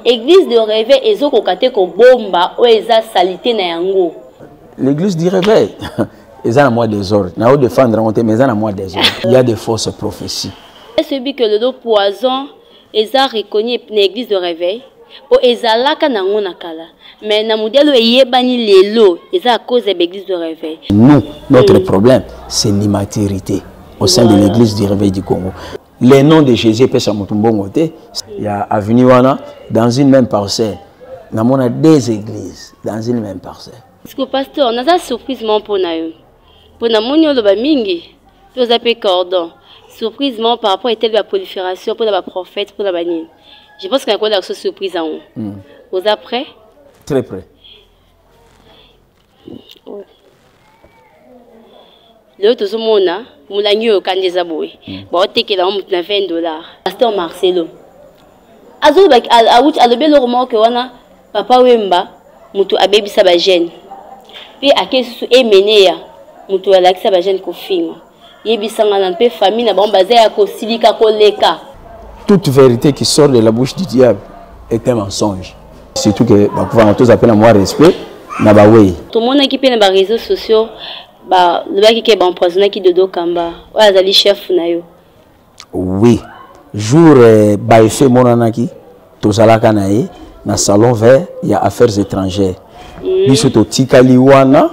Église de réveil ezo kokate ko bomba o eza salité na yango. L'église du réveil, ils ont moi des ordres. N'a pas défendre mais ils ont moi des ordres. Il y a des fausses prophéties. Est-ce que le poison eza reconnu na église de réveil o ezalaka na ngona kala mais na modèle eyebani lelo eza à cause de l'église de réveil. Nous, notre problème, c'est l'immaturité au sein de l'église du réveil du Congo. Les noms de Jésus peuvent il y a avenue Wana dans une même parcelle. Nous avons deux églises dans une même parcelle. Parce que pasteur, on a une surprise pour nous. Pour nous, nous avons mingi, nous avons cordon. Surprise par rapport à la prolifération pour les prophètes, pour la banine. Je pense qu'il y a une surprise en haut. Vous êtes prêts? Très près. Le tout le monde a moulagno quand des aboués. Bon, t'es que là on a $20. Pasteur Marcelo. Azo bak a le bel roman que on a papa Wemba mutu abebi sabagène. Puis à quel sous emené ya mutu alaki sabagène ko finga. Yebi sanga na pe famille na bon basé ya ko silika ko leka. Toute vérité qui sort de la bouche du diable est un mensonge. Surtout que bah pouvoir tous appeler à moi respect na ba way. Tout le monde qui pe na ba réseaux sociaux bah le baki ke ba empoisonné qui dodo kamba. Wa azali chef na yo. Oui. Jour ba effet monanaki tozalaka na ye na salon vert il y a affaires étrangères. Biso to tikali wana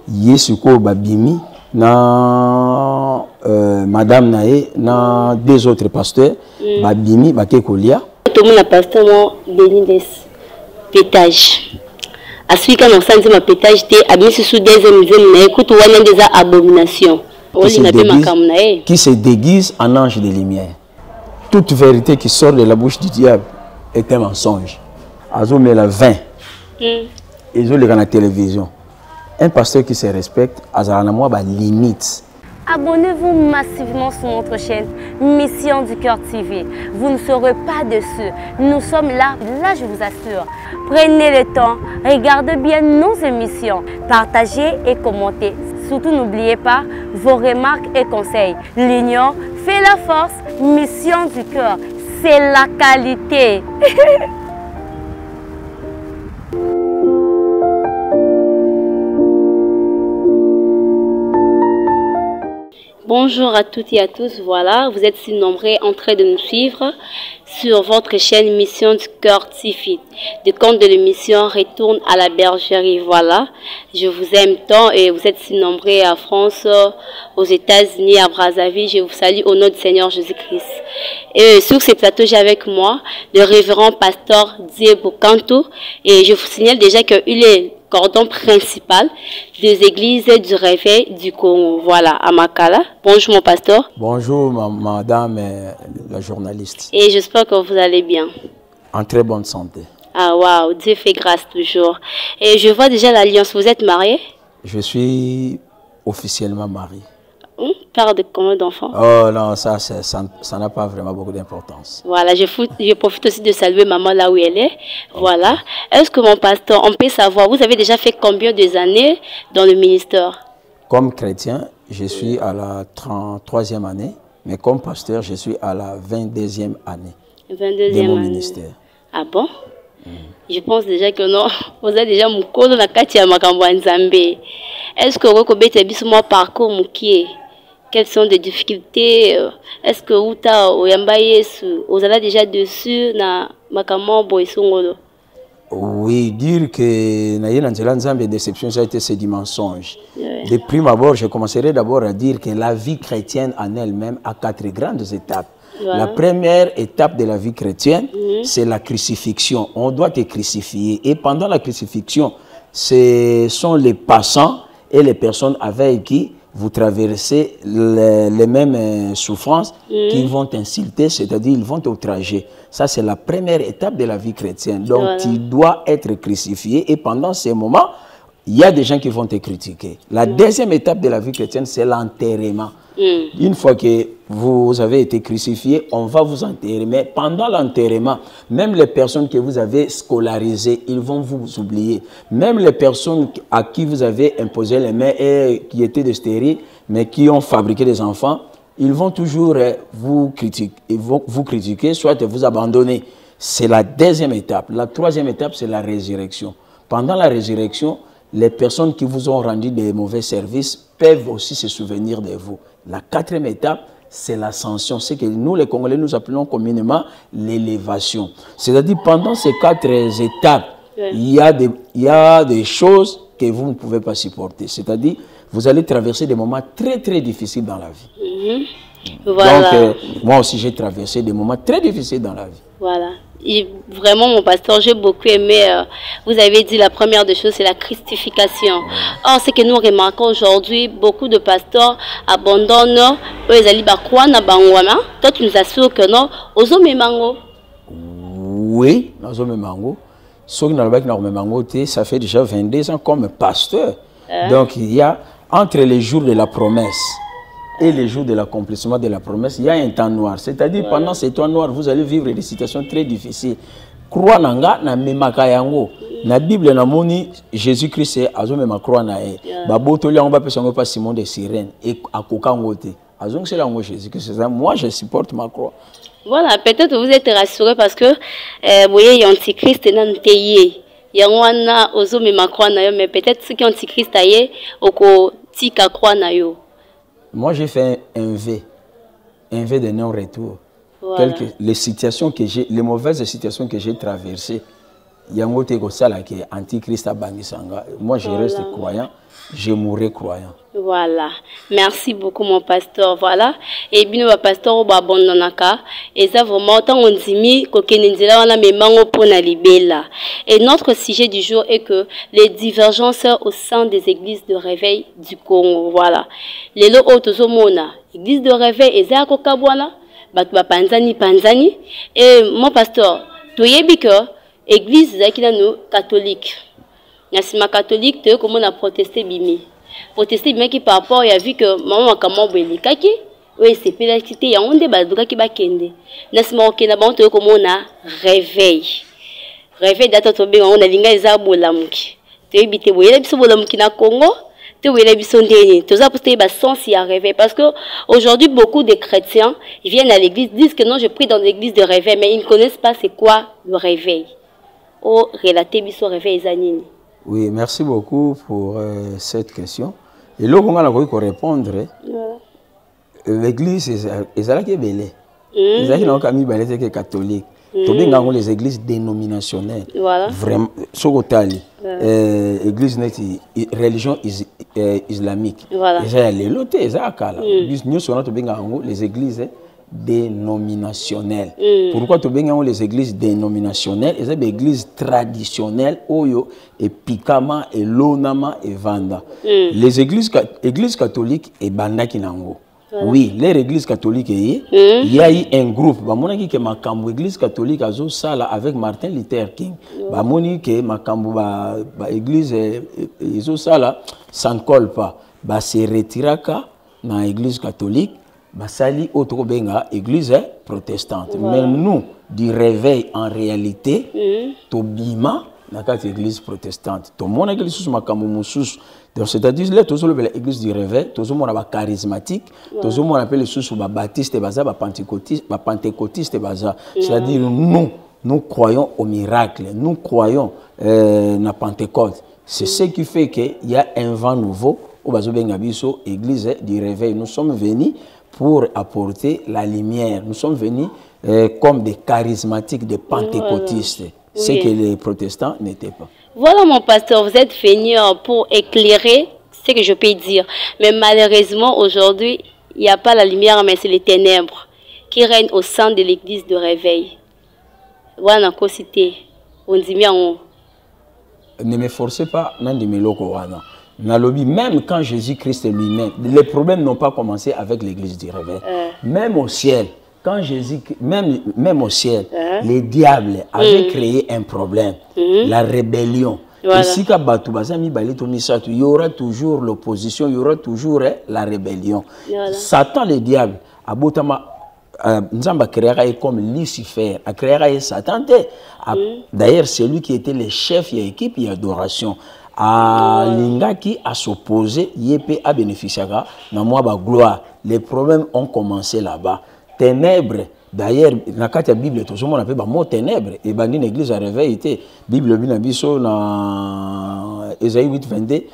yesuko babimi na madame nae na deux autres pasteurs babimi bakekolia. Tout le monde a pasteur mo Benides pétage. Aswika na sanzi ma pétage te abisi sous deuxième na écoute wana des abominations. Qui se déguise en ange de lumière. Toute vérité qui sort de la bouche du diable est un mensonge. Azo met la 20. Ils ont la télévision. Un pasteur qui se respecte, azalana moi ba limite. Abonnez-vous massivement sur notre chaîne Mission du Cœur TV. Vous ne serez pas déçus. Nous sommes là, je vous assure. Prenez le temps, regardez bien nos émissions, partagez et commentez. Surtout n'oubliez pas vos remarques et conseils. L'union fait la force. Mission du Cœur, c'est la qualité. Bonjour à toutes et à tous, voilà, vous êtes si nombreux en train de nous suivre sur votre chaîne Mission du Cœur TV. Le compte de l'émission retourne à la bergerie, voilà. Je vous aime tant et vous êtes si nombreux à France, aux États-Unis, à Brazzaville. Je vous salue au nom du Seigneur Jésus-Christ. Et sur ce plateau, j'ai avec moi le révérend pasteur Diebo Kanto et je vous signale déjà qu'il est cordon principal des églises du réveil du Congo. Voilà, à Makala. Bonjour mon pasteur. Bonjour madame la journaliste. Et j'espère que vous allez bien. En très bonne santé. Ah waouh, Dieu fait grâce toujours. Et je vois déjà l'alliance. Vous êtes marié? Je suis officiellement marié. Père de combien d'enfants? Oh non, ça n'a pas vraiment beaucoup d'importance. Voilà, je profite aussi de saluer maman là où elle est. Voilà. Est-ce que mon pasteur, on peut savoir, vous avez déjà fait combien d'années dans le ministère? Comme chrétien, je suis à la 33e année, mais comme pasteur, je suis à la 22e année de mon ministère. Ah bon? Je pense déjà que non, vous avez déjà mon col dans la katia makambo nzambe. Est-ce que vous avez déjà mon parcours moukié? Quelles sont les difficultés? Est-ce que vous avez déjà dessus na makambo boisongolo? Oui, dire que na déception, ça a été c'est du mensonge. De prime abord, je commencerai d'abord à dire que la vie chrétienne en elle-même a 4 grandes étapes. Voilà. La première étape de la vie chrétienne, c'est la crucifixion. On doit te crucifier. Et pendant la crucifixion, ce sont les passants et les personnes avec qui vous traversez les mêmes souffrances qui vont t'insulter, c'est-à-dire ils vont t'outrager. Ça, c'est la première étape de la vie chrétienne. Donc, voilà, tu dois être crucifié et pendant ces moments, il y a des gens qui vont te critiquer. La deuxième étape de la vie chrétienne, c'est l'enterrement. Une fois que vous avez été crucifié, on va vous enterrer. Mais pendant l'enterrement, même les personnes que vous avez scolarisées, ils vont vous oublier. Même les personnes à qui vous avez imposé les mains et qui étaient de stériles, mais qui ont fabriqué des enfants, ils vont toujours vous critiquer, soit vous abandonner. C'est la deuxième étape. La troisième étape, c'est la résurrection. Pendant la résurrection, les personnes qui vous ont rendu des mauvais services peuvent aussi se souvenir de vous. La quatrième étape, c'est l'ascension. C'est que nous, les Congolais, nous appelons communément l'élévation. C'est-à-dire, pendant ces 4 étapes, il y a des choses que vous ne pouvez pas supporter. C'est-à-dire, vous allez traverser des moments très, très difficiles dans la vie. Voilà. Donc, moi aussi, j'ai traversé des moments très difficiles dans la vie. Voilà. Et vraiment, mon pasteur, j'ai beaucoup aimé, vous avez dit la première des choses, c'est la christification. Or, ce que nous remarquons aujourd'hui, beaucoup de pasteurs abandonnent, eux, ils allaient croire dans Bangouama. Toi, tu nous assures que non, aux hommes mango. Oui, aux hommes mango. Ceux qui n'ont pas mango, ça fait déjà 22 ans comme pasteur. Donc, il y a, entre les jours de la promesse et les jours de l'accomplissement de la promesse, il y a un temps noir. C'est-à-dire, pendant ces temps noirs, vous allez vivre des situations très difficiles. Croix nanga na memaka yango. Na Bible na moni Jésus-Christ est azo mema croix na e. Ba botoli yango ba pesongo pa Simon de Cyrène et akoka ngote. Azo c'est là ngo Jésus-Christ. Moi je supporte ma croix. Voilà, peut-être vous êtes rassurés parce que vous voyez antichrist nan teye. Yango wana ozo mema croix na yo, mais peut-être ce qui antichrist aye oko tika croix na yo. Moi, j'ai fait un V de non-retour. Voilà. Les situations que j'ai, les mauvaises situations que j'ai traversées, yango te ko sala ke antichrist a bangisanga. Moi, je reste croyant, je mourrai croyant. Voilà. Merci beaucoup, mon pasteur. Voilà. Et bien, mon pasteur, on va abandonner. Et ça, vraiment, tant on dit, et notre sujet du jour est que les divergences au sein des églises de réveil du Congo. Voilà. Les lots mona, église de réveil, et ça, kokabwana, batba panzani. Et mon pasteur, tu y es que église, catholique. Nasima catholique, tu comment on a protesté bimi. Protester bien qui par rapport, il a vu que maman comment belikaki, oui c'est pas l'activité, il y a un débat qui va kende. Nasima okena bon te comment on a réveil data to bien on a linga za bolamuki. Te ebite boyela biso bolamuki na Congo, te boyela biso ndeni. To za poster ba sens y a réveil parce que aujourd'hui beaucoup de chrétiens, ils viennent à l'église disent que non, je prie dans l'église de réveil mais ils ne connaissent pas c'est quoi le réveil. Oh, relater biso réveil zanini. Oui, merci beaucoup pour cette question. Et là, on va répondre. L'église, c'est ça qui est belle. C'est ça qui est catholique. Les églises dénominationnelles. Vraiment, église religion islamique. Les églises dénominationnelles. Pourquoi tu as les églises dénominationnelles? Les églises traditionnelles, Oyo, et Pikama, et Lonama, et Vanda. Les églises catholiques, et Banda Kinango. Oui, les églises catholiques, il y a eu un groupe. Bamonaki que Makambo église catholique a sala avec Martin Luther King. Bamoni que Makambo église ils sala ça ne colle pas. Ba se retiraka dans l'église catholique. Basali Otobenga, église protestante. Voilà. Mais nous, du réveil en réalité, Tobima, dans l'église protestante. Tout le monde a l'église donc c'est-à-dire là, tout le monde l'église du réveil, tout le monde a charismatique, tout le monde appelle les sous baptiste, pentecôtiste, c'est-à-dire nous croyons au miracle, nous croyons na Pentecôte. C'est ce qui fait qu'il y a un vent nouveau au Bazobenga Biso, église du réveil. Nous sommes venus pour apporter la lumière. Nous sommes venus comme des charismatiques, des pentecôtistes, voilà. Ce que les protestants n'étaient pas. Voilà mon pasteur, vous êtes venu pour éclairer ce que je peux dire. Mais malheureusement, aujourd'hui, il n'y a pas la lumière, mais c'est les ténèbres qui règnent au sein de l'église de réveil. Voilà, cité. On dit bien. Ne me forcez pas, même quand Jésus-Christ lui-même, les problèmes n'ont pas commencé avec l'église du réveil. Même au ciel, quand Jésus, même au ciel, les diables avaient créé un problème, la rébellion. Voilà. Et si il y aura toujours l'opposition, il y aura toujours la rébellion. Voilà. Satan, le diable, Nzamba créera comme Lucifer, a créé Satan. D'ailleurs, c'est lui qui était le chef de l'équipe d'adoration. Lingaki a s'opposé, Yépe a bénéficié de la gloire. Les problèmes ont commencé là-bas. Ténèbres D'ailleurs, dans la Bible, tout le monde appelle mot ténèbres. Et dans l'église a réveillé. Bible, dans Ésaïe 8, 22,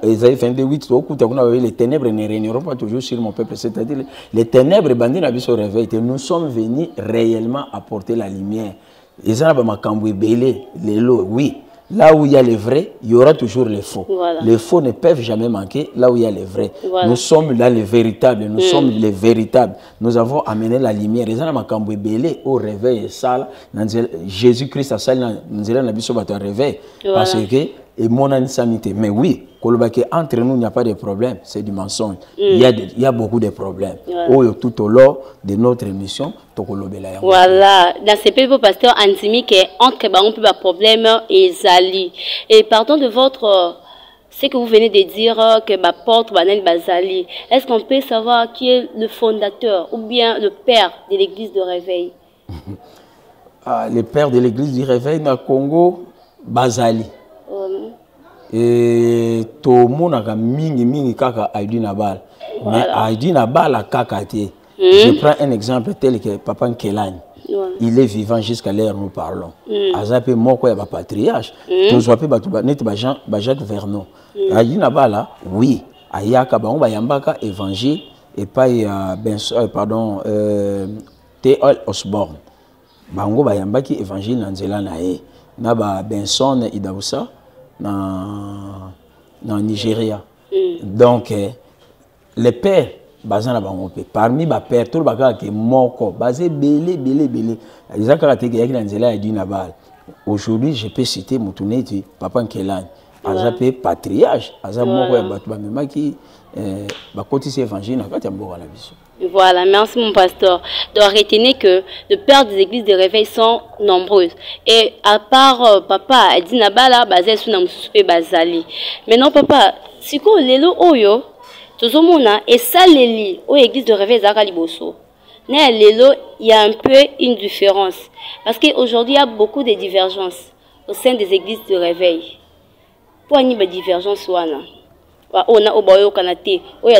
Ésaïe 22, 8, les ténèbres ne régneront pas toujours sur mon peuple. C'est-à-dire, les ténèbres, nous sommes venus réellement apporter la lumière. Et ça, oui. Là où il y a les vrais, il y aura toujours les faux. Voilà. Les faux ne peuvent jamais manquer là où il y a les vrais. Voilà. Nous sommes là les véritables, nous sommes les véritables. Nous avons amené la lumière. Les gens qui belé au réveil et ça, Jésus-Christ a ça, nous allons réveil. Parce que, et mon insanité. Mais oui, entre nous, il n'y a pas de problème, c'est du mensonge. Il y a beaucoup de problèmes. Voilà. Tout au long de notre émission, voilà, dans ce pays, pasteur Antimi, entre les problèmes et Zali. Et pardon de votre, ce que vous venez de dire, que ma porte banane Bazali. Est-ce qu'on peut savoir qui est le fondateur ou bien le père de l'église de réveil? Le père de l'église du réveil dans le Congo, Bazali. Et tout le monde a mingi kaka Aïdi Nabal. Mais Aïdi Nabal a kaka té. Je prends un exemple tel que Papa Nkelani. Il est vivant jusqu'à l'heure où nous parlons. Azapé moko ya patriarche. Tous wapé Jacques Vernon. Aïdi Nabal oui. Ayaka bango bayambaka évangile et pas pardon T.L. Osborne. Bango bayambaki évangile nanzela nae. Na ba Benson Idausa. Dans Nigeria. Donc, les pères, parmi les pères, tout le monde est mort, basé belé. Aujourd'hui, je peux citer Moutouneti, Papa Nkelani, Azapé patriarche, Voilà, merci mon pasteur. Donc retenez que les pères des églises de réveil sont nombreuses. Et à part papa, Adina Bala, basé sur Namsoupé Bazali. Maintenant papa, si vous lelo oyo, tout le monde et ça les aux églises de réveil Zakaliboso. Mais lelo, il y a un peu une différence. Parce qu'aujourd'hui, il y a beaucoup de divergences au sein des églises de réveil. Pour une divergence, on a oboyo kanate, oui,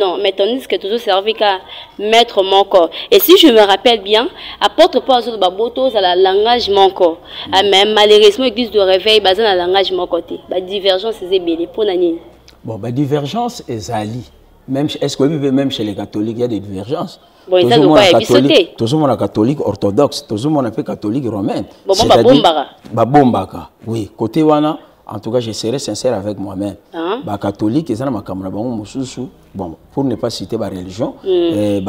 non, mais tandis que toujours servi qu'à mettre mon corps. Et si je me rappelle bien, apporte pas aux babotos à la langage mon corps. Mais malheureusement, l'église de réveil basée dans la langage mon côté. La divergence est belle pour nani. Bon, la divergence est ali. Même est-ce que même chez les catholiques il y a des divergences? Bon, ça doit pas être tout le monde est catholique orthodoxe, tout le monde est catholique romain. Bon, bombaka. Oui, côté wana. En tout cas, je serai sincère avec moi-même. Les catholiques, ils ont bon, pour ne pas citer la religion, mais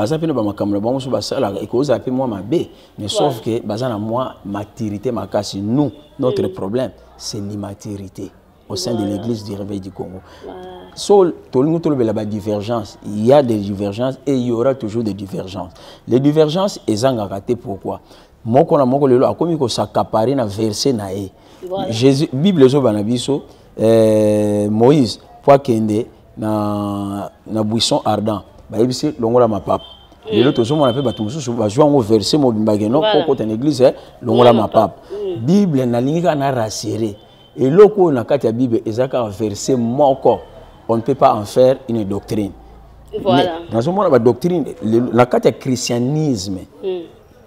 sauf que moi, maturité, nous, notre problème, c'est l'immaturité au sein de l'église du réveil du Congo. Il y a des divergences et il y aura toujours des divergences. Les divergences, elles ont raté pourquoi? Moi, quand on a commis s'accaparer dans verset naé. Jésus, Bible Moïse, pour kende na buisson ardent, baibisi longola ma pape. Les autres gens on appelle batumusu ba jouer au verset mo bimbageno pour côté l'église longola ma pape. Bible na linga na rassurer. Et loko na kati ya Bible ezaka verset moko, on ne peut pas en faire une doctrine. Voilà. Dans ce moment la doctrine, la kati ya christianisme.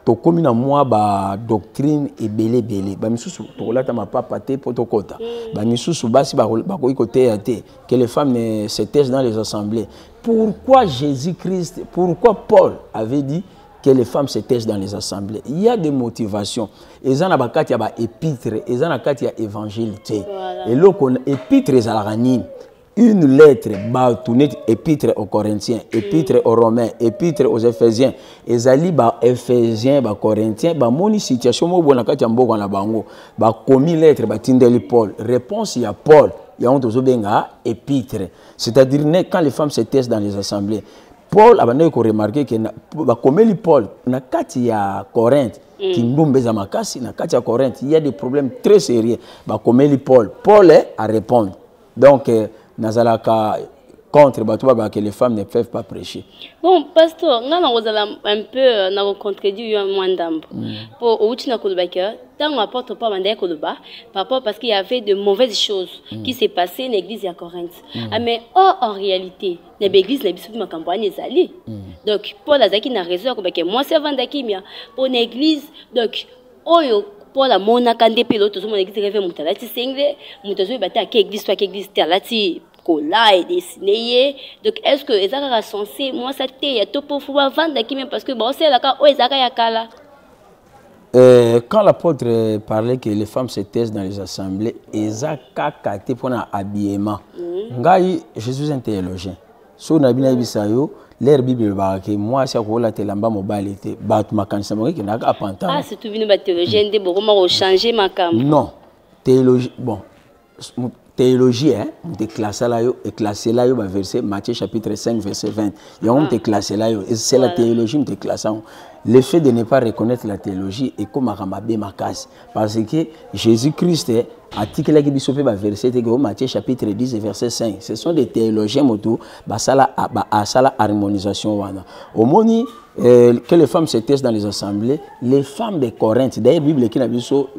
To comme na moi ba doctrine et belé ba misusu to kolata ma papa te potokota ba misusu basi ba ko côté até que les femmes se taisent dans les assemblées. Pourquoi Jésus-Christ, pourquoi Paul avait dit que les femmes se taisent dans les assemblées? Il y a des motivations. Et en a bakati ya ba épître, et en a kati ya évangile te. Et loko épître ezalaranine. Une lettre, épître aux Corinthiens, épître aux Romains, épître aux Éphésiens. Ezali ba Éphésiens, ba Corinthiens, ba moni situation mo bona kati mboka na bango. Ba commis lettre ba tindeli Paul. Réponse il y a Paul, il y a on tozo benga épître. C'est-à-dire quand les femmes se taisent dans les assemblées. Paul a remarqué que ba commis Paul na kati ya Corinthe. Qui mbeza makasi na kati ya Corinthe, il y a des problèmes très sérieux. Ba commis Paul est à répondre. Donc Nazalaka contre que les femmes ne peuvent pas prêcher. Bon, pasteur, on a un peu contredit un d'ambre. Pour Outina Kolobaka, tant n'apporte pas Mandaya Koloba, parce qu'il y avait de mauvaises choses qui s'est passées dans l'église à Corinthe. Mais en réalité, l'église n'a pas de campagne Zali. Donc, Paul Azaki n'a raison que moi, c'est Vandakimia. Pour l'église, donc, pour la mona kande pilote, tout le monde église mon talati single, mon tazo bata qui existe soit qui existe talati. Cola et dessiné. Donc, est-ce que les gens sont censés, moi, ça t'est, il y a tout pour pouvoir vendre même parce que bon, c'est là quand quand l'apôtre parlait que les femmes se taisent dans les assemblées, ils ont cacaté pour un habillement. Je suis un théologien. Si on a bien vu ça, l'air Bible moi, c'est que la télamba mobile était battu ma canne, qui n'a pas entendu. Ah, c'est tout bien, théologien, de beaucoup changer ma cam. Non, théologie, bon. Théologie, hein, on te classé là, et classé là, verset Matthieu chapitre 5, verset 20. Et on te classé là, et c'est la théologie, on te classé. Le fait de ne pas reconnaître la théologie est comme Ramabé Makas. Parce que Jésus-Christ, article qui bisopé verset Matthieu chapitre 10, verset 5. Ce sont des théologiens moto, à la harmonisation. Au moment que les femmes se taisent dans les assemblées, les femmes de Corinthe, d'ailleurs, la Bible qui n'a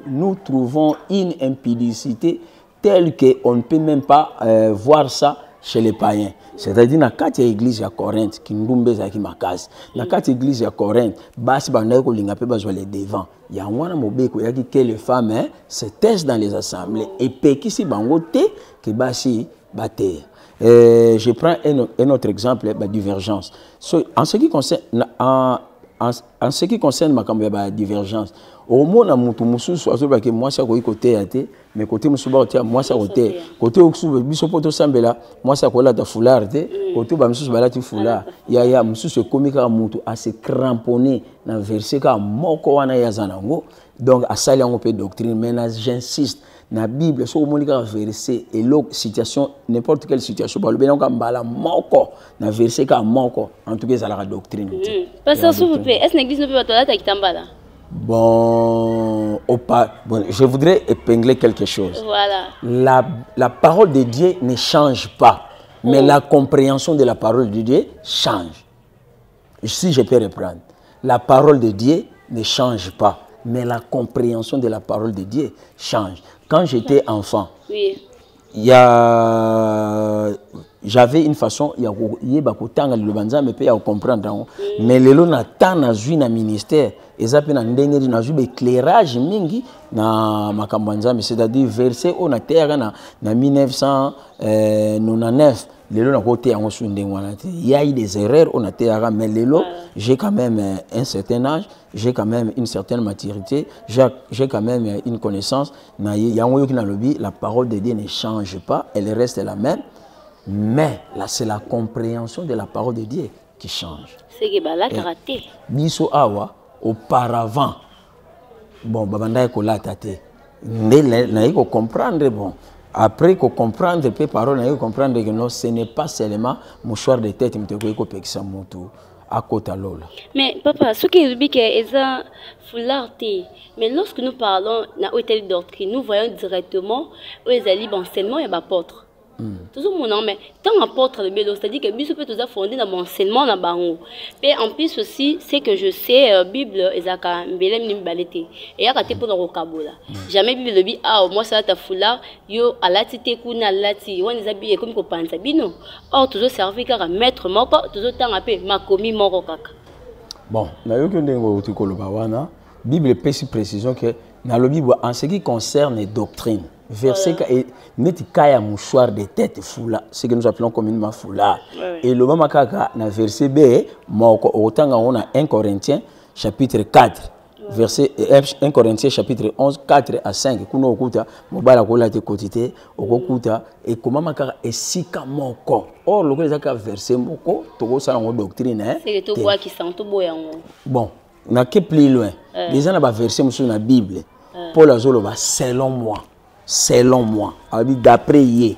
nous trouvons une impudicité tel qu'on ne peut même pas voir ça chez les païens. C'est-à-dire, dans la église à Corinthe, qui nous dans la église à Corinthe, les devant. Il y a que les femmes se taisent dans les assemblées et qui si que basi bater. Je prends un autre exemple, la divergence. En ce qui concerne ma divergence, au moins na mutu mususu azoba ke moi ça côté até mais côté musuba côté moi ça côté okusu biso poto sambela moi ça kola ta foulard té côté ba mususu bala ti foulard ya mususu komika mutu a se cramponner na verset ka moko wana ya zanango donc a sali yango pe doctrine mais j'insiste na Bible so monika verset et l'autre situation n'importe quelle situation ba le benon ka mbala moko na verset ka moko en tout cas ça la doctrine. Pasteur s'il vous plaît, est-ce que l'église ne peut pas toilette avec Tambala? Bon, je voudrais épingler quelque chose. Voilà. La parole de Dieu ne change pas, mais la compréhension de la parole de Dieu change. Si je peux reprendre, la parole de Dieu ne change pas, mais la compréhension de la parole de Dieu change. Quand j'étais enfant, j'avais une façon, il y a comprendre, mais le long na temps na vu na ministère, et ça peut na ndenge na vu éclairage mingi na makambanza, c'est-à-dire verset on a terre na 1999, le long na côté en il y a eu des erreurs on a terre, mais le long j'ai quand même un certain âge, j'ai quand même une certaine maturité, j'ai quand même une connaissance. Na la parole de Dieu ne change pas, elle reste la même. Mais là, c'est la compréhension de la parole de Dieu qui change. C'est que là, tu as raté. Biso awa, auparavant, bon, babanda ko la tate. Mais il faut comprendre, bon. Après qu'on comprendre les paroles, il faut comprendre que non, ce n'est pas seulement mouchoir de tête, mais il faut que ça monte à côté de l'eau. Mais papa, ce qui est dit que c'est foulard, mais lorsque nous parlons de la doctrine, nous voyons directement où les alibes enseignement et apôtres. Toujours mon nom, mais tant apôtre de Bélo, c'est-à-dire que Bible peut tout fondé dans mon enseignement dans Bango. Et en plus aussi, c'est que je sais Bible ezaka mbelem ni balete. Et ya kate pour le rokabola. Jamais Bible le bi ah moi ça ta foula yo alati te kuna alati on les habille comme ko panza bino. Or toujours servi car maître moko toujours tant appelé makomi moko kaka. Bon, na yo ndengo utikoloba wana Bible pèse précision que dans le Bible en ce qui concerne les doctrines verset net kaya mouchoir de tête foula, ce que nous appelons communément foulard. Et le mama kaka na verset B moko otanga on a 1 Corinthiens chapitre 4 verset 1 Corinthiens chapitre 11 4 à 5 kuno okuta mobala kola te kotité okuta et comment makaka esika moko. Or le ezaka verset moko toko sala ngo doctrine hein. C'est to bois qui sent to boyango. Bon, na ke plus loin. Les gens na ba verset musu na Bible. Paul azolo ba selon moi, d'après Yé,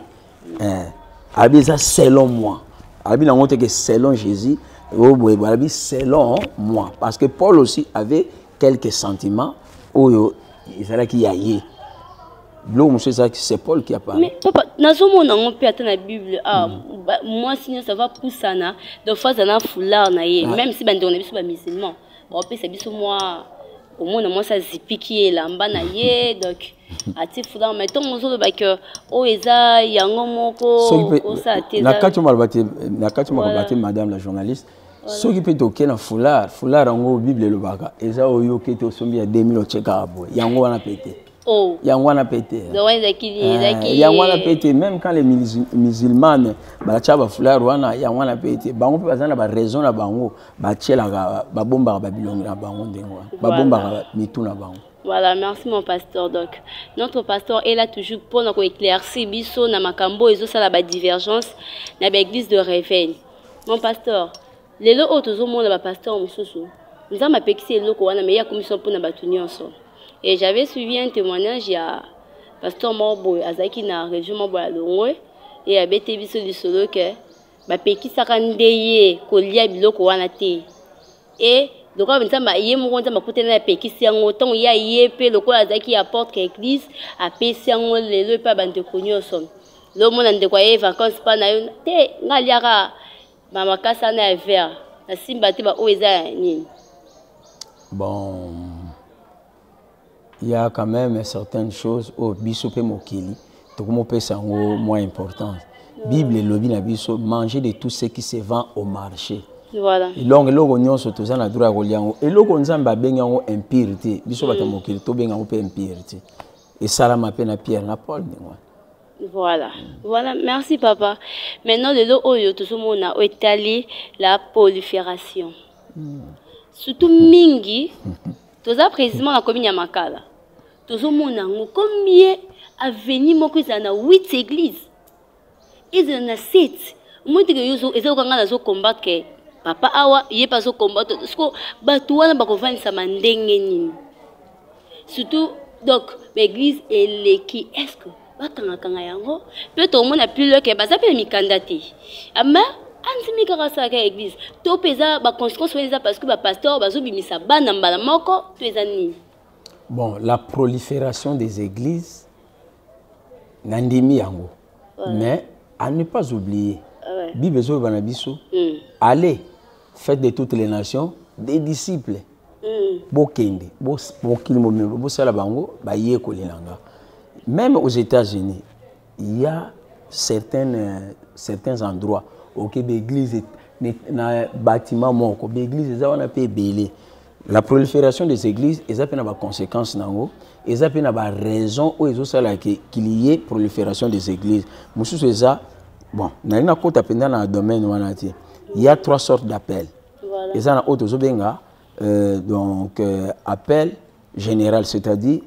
ça selon moi, que selon Jésus, selon moi, parce que Paul aussi avait quelques sentiments où il fallait qu'il y ait. c'est Paul qui a parlé. Mais papa, on peut attendre la Bible. Moi, sinon, ça va pour ça. De fois, ça n'a foulard. Même si on est musulman. On peut savoir moi. Au moins, moi, ça zipi qui est là. Donc, à tes foulard. Mais tant qu'on se que, oh, Eza, Yango Moko, ça, t'es là. Madame la journaliste. Ce qui peut toquer dans foulard en Bible le baga. Eza oyo qui te sombi à 2000 au Tchekabo. Yango wana pété. Oh. Yango wana pété. Yango wana pété. Même quand les musulmans, balachaba foulard wana, yango wana pété. Bango peut passer na ba raison na bango, ba tchela ba bomba ba bilongi na bango ndengwa. Ba bomba mitu na bango. Voilà, merci mon pasteur. Donc, notre pasteur est là toujours pour nous éclaircir biso na makambo ezo sala ba divergence na ba église de réveil. Mon pasteur, les lots autour monde ba pasteur mususu. Nous avons pexé le ko wana mais il y a commission pour na batuni ensemble. Et j'avais suivi un témoignage, il y a pasteur Morbo Azaki na région Morbo à Longwe et a bete biso du solo que ba peki sakandeye ko lia biloko wana te. Et donc on va ma yé mo konza makute na peki siango ton ya yé le ko Azaki apporte que église a pesi siango le pa bande konyo ensemble. Le monde ande kwa vacances pa na yo te ngaliaka mama kasa na ver na simba te ba o eza nini. Bon, il y a quand même certaines choses au bisope mokili, tout comme peut c'est moins important. Bible et lobby na biso manger de tout ce qui se vend au marché. Voilà. Et donc logo nyon so toza na droit koliango. Et logo nzamba bengango impureté. Biso bata mokili to bengango pe impureté. Et ça ma peine à Pierre na Paul ngwa. Voilà. Voilà, merci papa. Maintenant le lot oyo tout le monde a étalé la prolifération. Surtout mingi toza précisément na commune ya Makala. Tozo monango combien avenir moko na 8 églises. Ils en a 7. Moi que yozo ezo kanga na zo combattre papa awa yé pas zo combattre parce que batu wana ba ko vanisa mandenge nini. Surtout donc l'église et qui est-ce que bakanga kanga yango peut to mona plus le que baza pe mikandati. Ama anti mikara ka église to pesa ba conséquence parce que ba pasteur bazo bimisa bana mbala moko to ezani. Bon, la prolifération des églises nandimi yango. Mais à ne pas oublier Bible zo banabiso allez faites de toutes les nations des disciples. Bokende bokilimo bo sala bango ba ye kolinanga. Même aux États-Unis, il y a certains endroits où l'église na bâtiment moko l'église ça on a payé belé. La prolifération des églises ils ont des conséquences nango, ils ont des raisons où ils ont ça qu'il y ait prolifération des églises. Monsieur c'est ça. Bon, na ina kota penda na domaine wanati. Il y a 3 sortes d'appels. Voilà. Et ça na auto zobenga donc appel général, c'est-à-dire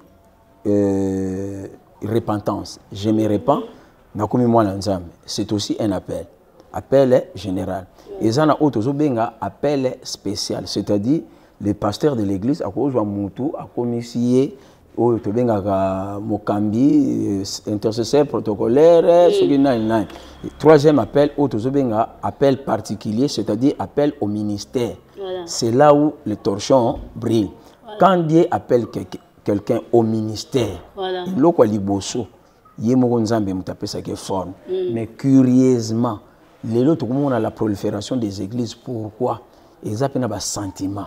repentance. Je me répands, c'est aussi un appel. Appel général. Et ça, on a appel spécial, c'est-à-dire le pasteur de l'église a cause Moutou a commissionné au Mokambi, intercesseur protocolaire, troisième appel, appel particulier, c'est-à-dire appel au ministère. Voilà. C'est là où le torchon brille. Voilà. Quand Dieu appelle quelqu'un au ministère, mais curieusement, les autres on a la prolifération des églises. Pourquoi? Ils ont un sentiment.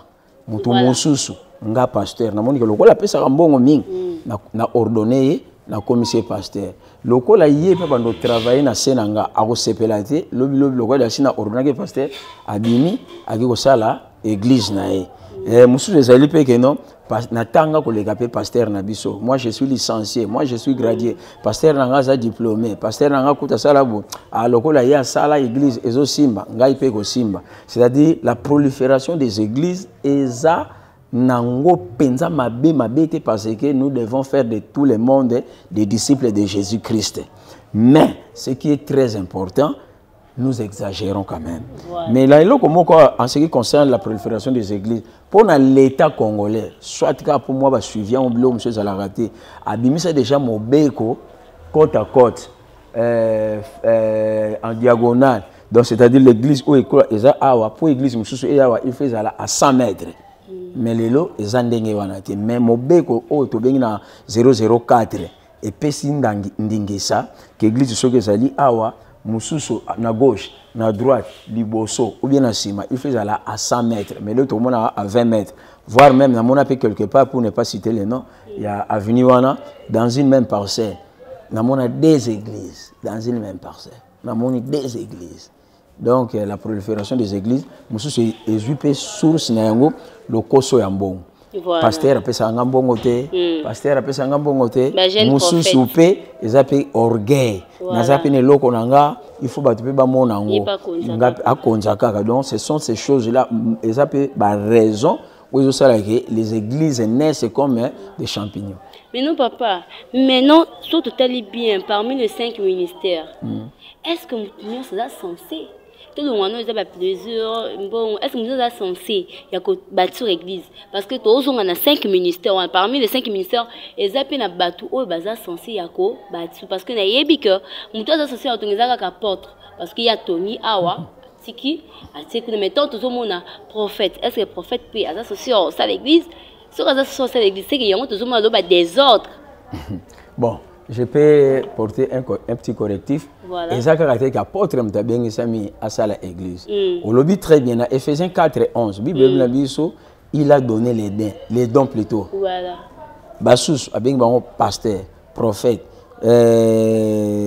Nga pasteur, na monique lokola pesa mbongo mingi na ordonné na commissaire pasteur. Lokola yé pe bando travailler na senanga ako sepelate lobi lokola sina ordonné pasteur abimi akiko sala église na ye. Musu ezali pe que non na tanga ko lega pe pasteur na biso. Moi je suis licencié, moi je suis gradué. Pasteur nanga za diplômé, pasteur nanga kuta sala bo a lokola ya sala église ezo simba ngai pe ko simba. C'est-à-dire la prolifération des églises eza nango penza mabe parce que nous devons faire de tout le monde des disciples de Jésus-Christ. Mais ce qui est très important, nous exagérons quand même. Voilà. Mais là, en ce qui concerne la prolifération des églises, pour l'État congolais, soit pour moi, suivi un blog, M. Zalarate, abimisa déjà mon béco côte à côte, en diagonale. Donc, c'est-à-dire l'église où il y a pour l'église, il fait à 100 mètres. Mais les lots, ils ont des mais mon béco, au 004, et pesi ndingesa que église soki ezali awa mususu na gauche na droite liboso ou bien na sima il faut aller à 100 mètres mais l'autre monde à 20 mètres voire même na mona quelque part pour ne pas citer les noms il y a avenue wana dans une même parcelle na mona deux églises dans une même parcelle na mona deux églises donc la prolifération des églises mususu ezupe source na yango lokoso ya mbongo. Voilà. Pasteur a pesa ngambongo te, pasteur a pesa ngambongo te, mususu pe ezape orgueil. Nazape ne loko nanga, il faut battre ba mona ngo. Nga akonza kaka. Donc ce sont ces choses-là ezape ba raison où les églises naissent comme des champignons. Mais non papa, maintenant surtout tellement bien parmi les 5 ministères. Est-ce que nous sommes censés tout le monde a plusieurs bon est-ce que nous sommes censés y a bâtir l'église parce que tous on a 5 ministères parmi les 5 ministères ils appellent na batu au bazar censé y a ko bâtir parce que na yebi que muto za censé autoriser ka apôtre parce qu'il y a Tony Awa Tiki à que mettons tout le monde a prophète est-ce que prophète peut associer ça l'église sur associer l'église c'est qu'il y a tout le monde a des ordres. Bon, je peux porter un petit correctif. Voilà. Et ça, c'est qu'apôtre Mtabeng Sami à ça l'église. On le dit très bien, dans Ephésiens 4:11, il a donné les dons plutôt. Voilà. Bassous, avec un pasteur, prophète,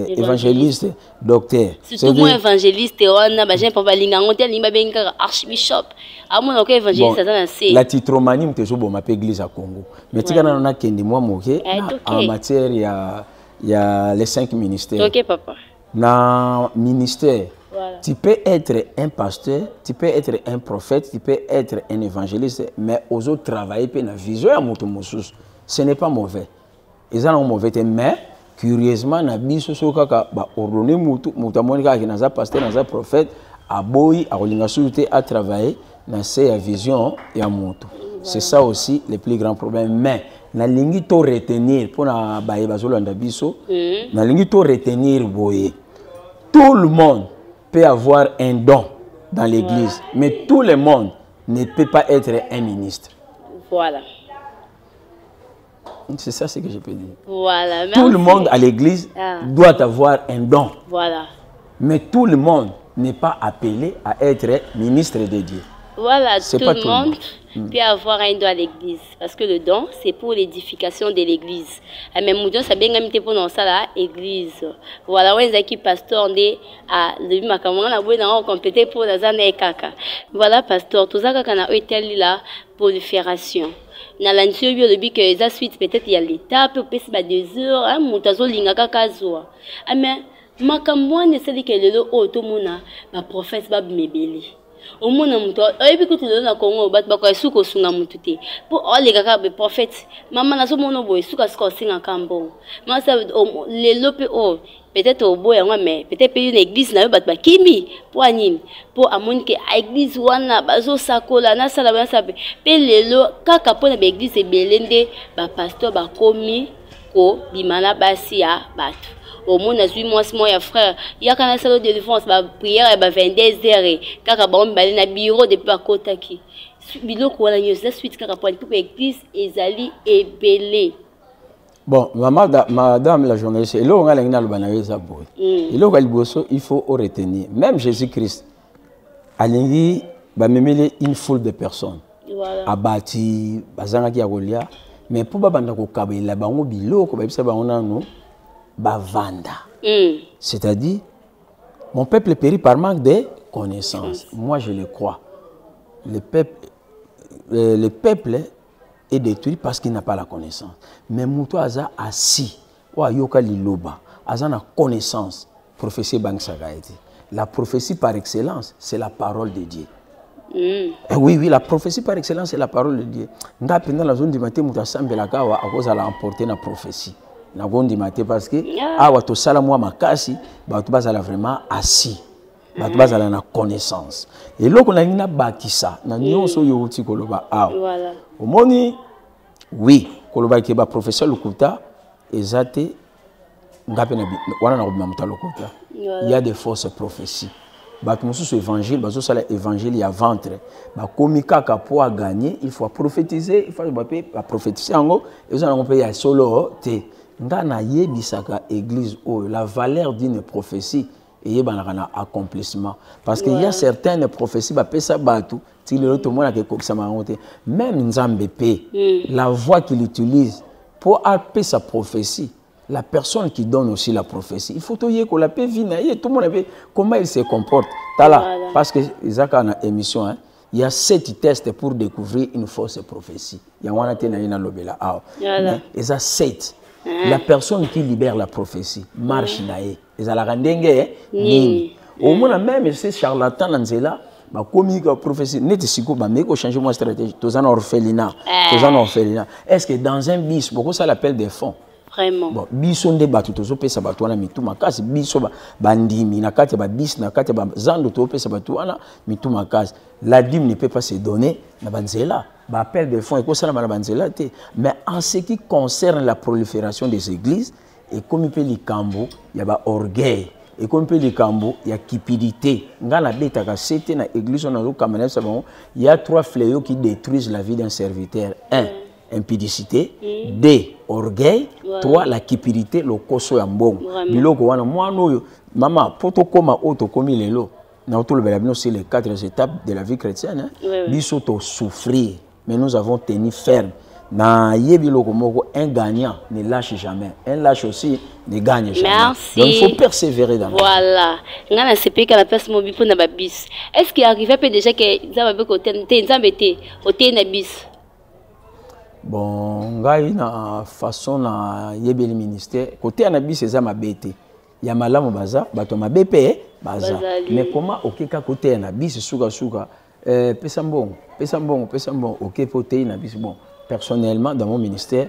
évangéliste, docteur. Surtout moi, évangéliste, on a besoin pour aller en archbishop. À mon aucun évangéliste, ça c'est. La titromanie, c'est toujours bon, l'église à Congo. Mais tu as un qui moi en matière, il y a les 5 ministères. Ok, papa. Dans le ministère, voilà. Tu peux être un pasteur, tu peux être un prophète, tu peux être un évangéliste, mais aux autres travailler pour la vision à Motomoussous. Ce n'est pas mauvais. Ils sont mauvais, mais curieusement, na biso soka ba ordonner Moutamonika qui n'a pasteur, n'a prophète, à boy, à Olingasouté, à travailler dans sa vision et à Moutou. C'est ça aussi le plus grand problème. Mais na lingi to retenir pour na baye bazolo ndabiso, na lingi to retenir boye. Tout le monde peut avoir un don dans l'église, mais tout le monde ne peut pas être un ministre. Voilà. C'est ça ce que je peux dire. Voilà. Tout le monde à l'église doit avoir un don. Voilà. Mais tout le monde n'est pas appelé à être ministre de Dieu. Voilà, tout le monde peut avoir un don à l'église. Parce que le don, c'est pour l'édification de l'église. Mais mon don, c'est bien même pour nous, ça, l'église. Voilà, on est qui pasteur, on est à le on a complété pour la zone kaka. Voilà, pasteur, tout ça, qu'on a été là, prolifération. Na la nzio bio le bi que za suite peut-être il y a l'étape peut passer 2 heures hein mutazo linga kaka zo. Mais makamwa ne seli que le auto mona ba prophète ba mebeli. Au mona muto oyebi ko tilo na Congo bat ba ko suko sunga mutute. Pour all les kaka be prophète maman na so mono boy suka suka singa kambo. Ma ça les lope o peut-être au boy mais peut-être une église na bat ba kimi pour anine pour amone que église wana bazo sakola na sala ba sabe pe lelo kaka pona ba église belende ba pasteur ba komi ko bimana basi ya batu au monde a suivi moi ya frère il y a kana sala de défense ba prière ba 22 heures kaka ba mbali na bureau depuis ba kotaki biloko wana nyose suite kaka pour église ezali ebele. Bon, madame la journaliste, il faut retenir. Même Jésus-Christ, il a mené une foule de personnes. Abati, bazangaki agolia, mais pour babandako kabela bango biloko ba bisa bango nanu bavanda. C'est-à-dire mon peuple périt par manque de connaissances. Moi je le crois. Le peuple est détruit parce qu'il n'a pas la connaissance. Mais Moutou Aza assis, ou Ayoka Liloba, Aza na connaissance, prophétie Bangsagaïti. La prophétie par excellence, c'est la parole de Dieu. Oui, la prophétie par excellence, c'est la parole de Dieu. Nga pendant la zone du matin, Moutou Asambelaka wa à cause de l'emporter la prophétie. Na zone du matin parce que awa to sala moi makasi, ba to bazala vraiment assis. Ba to bazala na connaissance. Et là qu'on a une bâtissa, na nyonso yo uti koloba awa. Voilà. Au moni, oui, koloba keba professeur Lukuta, ezate ngapena wana na obimamta Lukuta. Il y a des fausses prophéties. Ba mususu évangile, bazo sala évangile ya ventre. Ba komika ka pour gagner, il faut prophétiser, il faut prophétiser ngo, et ça on peut ya solo te. ngana yebisaka église la valeur d'une prophétie et un accomplissement parce qu'il y a certaines prophéties bah pesa batu ti le tout monde a que ça m'a monté même Nzambe pe la voix qu'il utilise pour appeler sa prophétie. La personne qui donne aussi la prophétie, il faut que la paix vienne, tout le monde sait comment il se comporte. Parce que Isaac a une émission, hein, il y a 7 tests pour découvrir une fausse prophétie. Il y a une lobela. Il y a 7. La personne qui libère la prophétie marche naïe. Il y a la rendenge ni. Au moins même ces charlatans là, comme la prophétie, n'est ce que changer ma stratégie. Tous en orphelinat, Est-ce que dans un bis, beaucoup ça l'appelle des fonds? Vraiment. Bon, biso nde batu tozo pesa batu wana mituma kasi biso bandimi na kati ba bis na kati ba zando to pesa batu wana mituma kasi. La dîme ne peut pas se donner na banzela. Ba appel de fonds et ko sala na banzela te. Mais en ce qui concerne la prolifération des églises et comme il peut les cambo, il y a ba orgueil et comme il peut les cambo, il y a cupidité. Ngana beta ka c'était na église on a kamana savon, il y a 3 fléaux qui détruisent la vie d'un serviteur. 1 impudicité, 2 orgueil, 3 la cupidité, le koso ya mbongo. Biloko wana mwana maman poto koma auto komi lelo. Na auto le belabino c'est les 4 étapes de la vie chrétienne. Biso to souffrir, mais nous avons tenu ferme. Na yebiloko moko un gagnant ne lâche jamais. Un lâche aussi ne gagne jamais. Merci. Donc il faut persévérer dans. Voilà. Ngana CP ka la place mobi pour na babis. Est-ce qu'il arrivait peut déjà que Nzambe ko Nzambe te na bis? Bon, ngai na façon na yebeli ministère côté anabi c'est ça ma bête. Ya malamu baza, bato ma BP baza. Mais comment okeka côté anabi c'est suka pesa mbongo, OK côté anabi bon. Personnellement dans mon ministère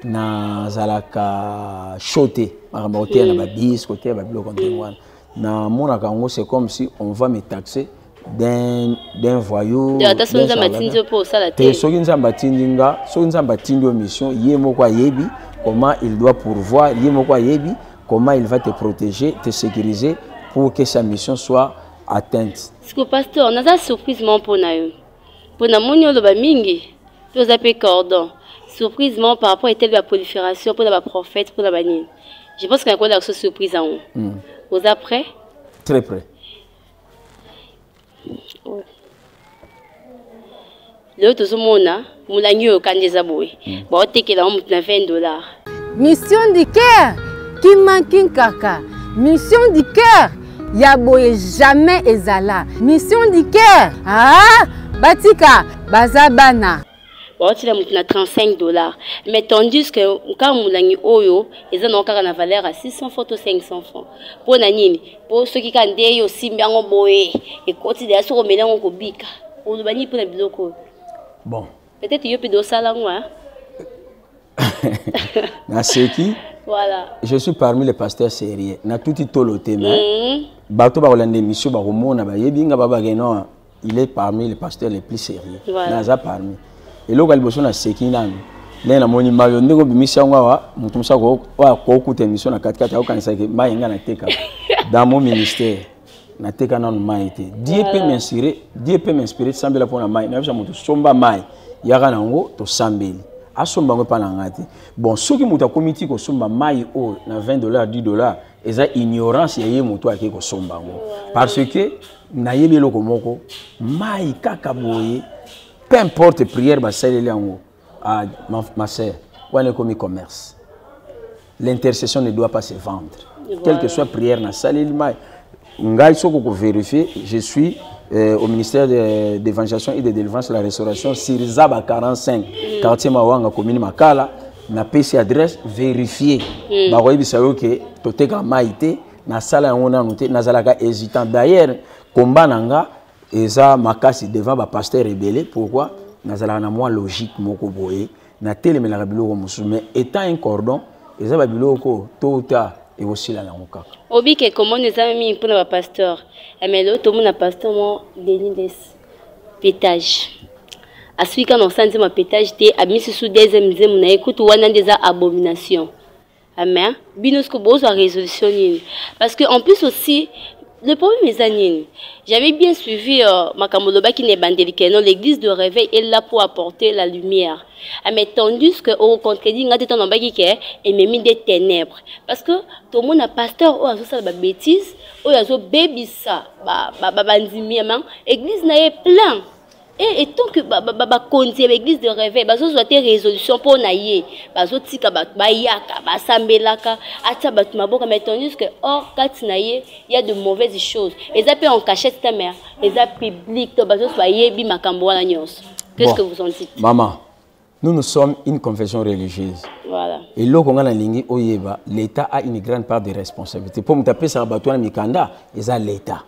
na zalaka choté, maramba côté na babis côté ba biloko ndengwana. Na mona kango c'est comme si on va me taxer d'un voyou. Mission, comment il doit pourvoir, comment il va te protéger, te sécuriser pour que sa mission soit atteinte. Ce que pasteur, on a une surprise pour nous. Pour nous, on a mingi, nous avons cordon. Surprise par rapport à la prolifération pour la prophète, pour la banine. Je pense qu'il y a une surprise en haut. Vous êtes prêts? Très prêt. Le tozomona mulangi okandeza boy ba otekela mo na $20. Mission du cœur qui manque kaka. Mission du cœur ya boye jamais ezala. Mission du cœur batika bazabana. Ba otila mo na $35. Mais tandis que quand mulangi oyo eza na kaka na valeur à 600 francs 500 francs. Pour na nini? Pour ceux qui kande yo simbango boye et koti de so melango ko bika. O bani pour na biloko. Bon. Peut-être qu'il y a plus de salon, voilà. Je suis parmi les pasteurs sérieux. Na tout toloté mais bato ba rolande mission ba romona ba yebinga baba geno il est parmi les pasteurs les plus sérieux. Naza parmi. Et là galboso na sekina na moni mayo ndeko bimisa ngwa mutu musako wa ko kuta mission na katikati au kanisa ke mayenga na teka dans mon ministère. Na teka na maïté. Dieu peut m'inspirer sambela pona mai. Na bisa mutu somba mai. Yaka nango to sambeli. Asomba ngo pa na ngati. Bon, soki mutu akomiti ko somba mai o na $20 $10 eza ignorance yeye mutu akeki ko somba ngo. Parce que na yebelo ko moko mai kaka boye peu importe prière ba saleli ngo. Ah ma sœur, wana komi commerce. L'intercession ne doit pas se vendre. Quelle que soit prière na saleli mai. Ngai soko ko vérifier, je suis au ministère d'évangélisation et de délivrance et la restauration sur Zaba 45 quartier Mawanga commune Makala na PC adresse vérifier ba koyi bisayo ke toteka maité na sala ngona noté na zalaka hésitant d'ailleurs combat nanga eza makasi devant ba pasteur rebelle pourquoi na zalaka na moi logique moko boye na telemela biloko musume étant un cordon eza ba biloko tota et aussi la langue. Obi que comment nous avons mis pour le pasteur. Mais là tout le monde a pasteur moi des pétage. À celui quand on sent ma pétage t'es à mis sous deuxième on a écoute ou on a des abominations. Amen. Binos que beau soit résolution parce que en plus aussi le problème est anine. J'avais bien suivi Makamoloba qui n'est bandelique. Non, l'église de réveil est là pour apporter la lumière. Mais tandis que au contredit, il y a des temps et même des ténèbres. Parce que tout le monde a pasteur, ou a ça la bêtise, ou a ça baby ça, l'église n'a plein. Et tant que continuer l'église de réveil, bazo soit résolution pour naïe, bazo tika bayaka, basambelaka, acha batumaboka, mais tandis que hors quatre naïe, il y a de mauvaises choses. Et ça peut en cacher ta mère, et ça public, bazo soit yebi makambo la nyos. Qu'est-ce que vous en dites? Maman, nous sommes une confession religieuse. Voilà. Et là, quand on a lingi oyeba, l'État a une grande part de responsabilité. Pour me taper ça batouana mikanda, et ça l'État.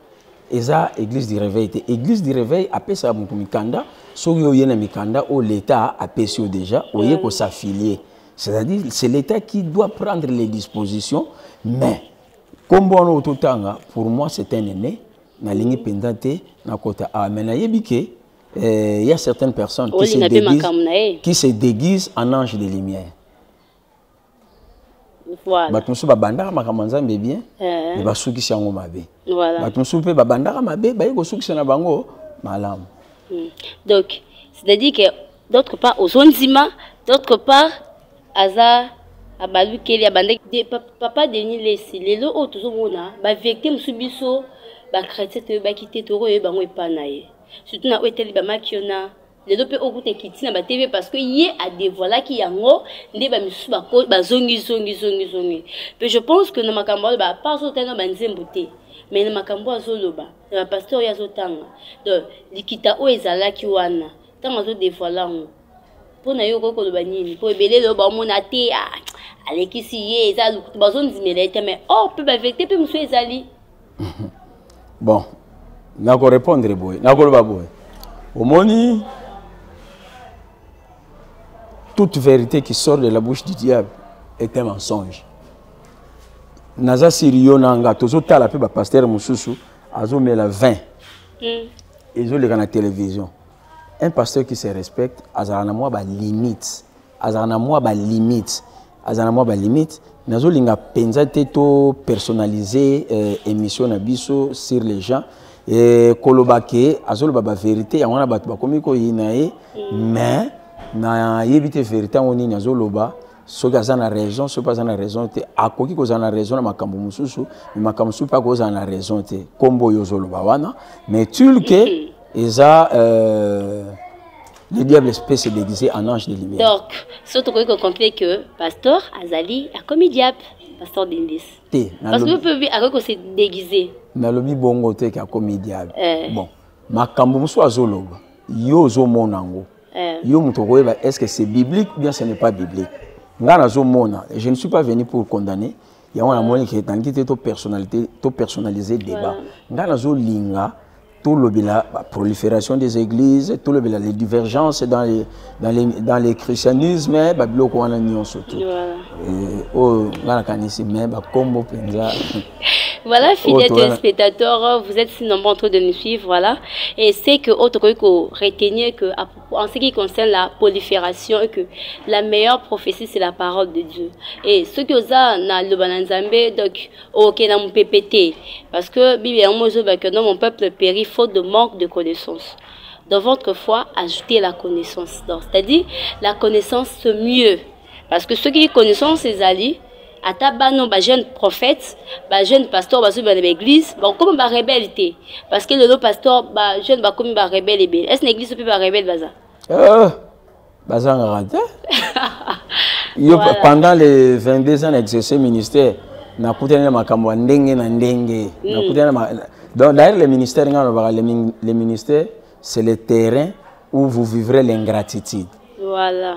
Et ça, l'église du réveil. L'église du réveil a fait ça pour Mikanda. Si vous avez Mikanda, l'État a fait déjà, vous avez s'affilier. C'est-à-dire, c'est l'État qui doit prendre les dispositions. Mais, comme on a tout temps, pour moi, c'est un aîné. Na ligne pendante, na kota a. Mais il y a certaines personnes qui se déguisent en ange de lumière. Voilà. Batumsu babandaka makamanza bien et basukisi yango mabe. Voilà. Batumsu pe babandaka mabe ba yeko sukisi na bango malamu. Donc, c'est-à-dire que d'autre part aux onzima, d'autre part aza abalu keli abande papa Denis Lesi lelo o tozomona ba vecteur musubiso ba chrétien te ba kité toro e bango epanaye. Surtout na hôtel ba makiona. Les deux peuvent écouter Kitty na TV parce que hier a dévoilé qu'il y a ngo ndé ba misu ba ko ba zongi. Mais je pense que na makambo ba pas autant ba nzemboté mais na makambo azoloba na pasteur ya zotanga donc likita o ezala ki wana tanga zo dévoiler ngo pona yo ko lo ba nini po ebele lo ba mona te alekisi ye eza lukutu ba zonzimela ete mais oh peut ba vecter peut musu ezali. Bon, na ko répondre boy na ko lo ba boy omoni. Toute vérité qui sort de la bouche du diable est un mensonge. Naza Sirio nanga tozo tala pe ba pasteur mususu azo mela 20. Ils ont la télévision. Un pasteur qui se respecte, azana moi ba limite. Azana moi ba limite. Azana moi ba limite. Nazo linga penza teto personnaliser émission na biso sur les gens et kolobake azolo ba vérité ya wana batu ba komiko yinae mais na yebite vérité ngoni nazoloba soki aza na raison soki pas na raison te akoki kozala na raison na makambo mususu mais makambo mususu pa kozala na raison te kombo yozoloba wana mais tu que eza le diable peut se déguiser en ange de lumière. Donc surtout qu'on comprend que pasteur Azali a commis diable pasteur Dindis parce que peut bien se déguiser na lobi bongo te ka commis diable bon makambo mususu azoloba yo zo monango est-ce que c'est biblique ou bien ce n'est pas biblique? Je ne suis pas venu pour condamner. Il y a un moment qui est en train de personnaliser le débat. Tout la prolifération des églises, tout les divergences dans les christianismes, voilà, fidèles téléspectateurs, vous êtes si nombreux en train de nous suivre, voilà. Et c'est que autre retenir que en ce qui concerne la prolifération, que la meilleure prophétie c'est la parole de Dieu. Et ce que ça na le bananzambe donc ok na mon PPT parce que Bible que non mon peuple périt faute de manque de connaissance. Dans votre foi, ajoutez la connaissance. C'est-à-dire la connaissance c'est mieux parce que ceux qui connaissance c'est ali ataba ba jeune prophète, ba jeune pasteur ba dans l'église, bon comme ba rebelle parce que le pasteur ba jeune ba comme ba rebelle est-ce l'église peut ba rebelle baza baza ngata pendant les 22 ans d'exercice ministère na kutana makambo ndenge na ndenge na kutana donc d'ailleurs les ministères les ministères c'est le terrain où vous vivrez l'ingratitude. Voilà.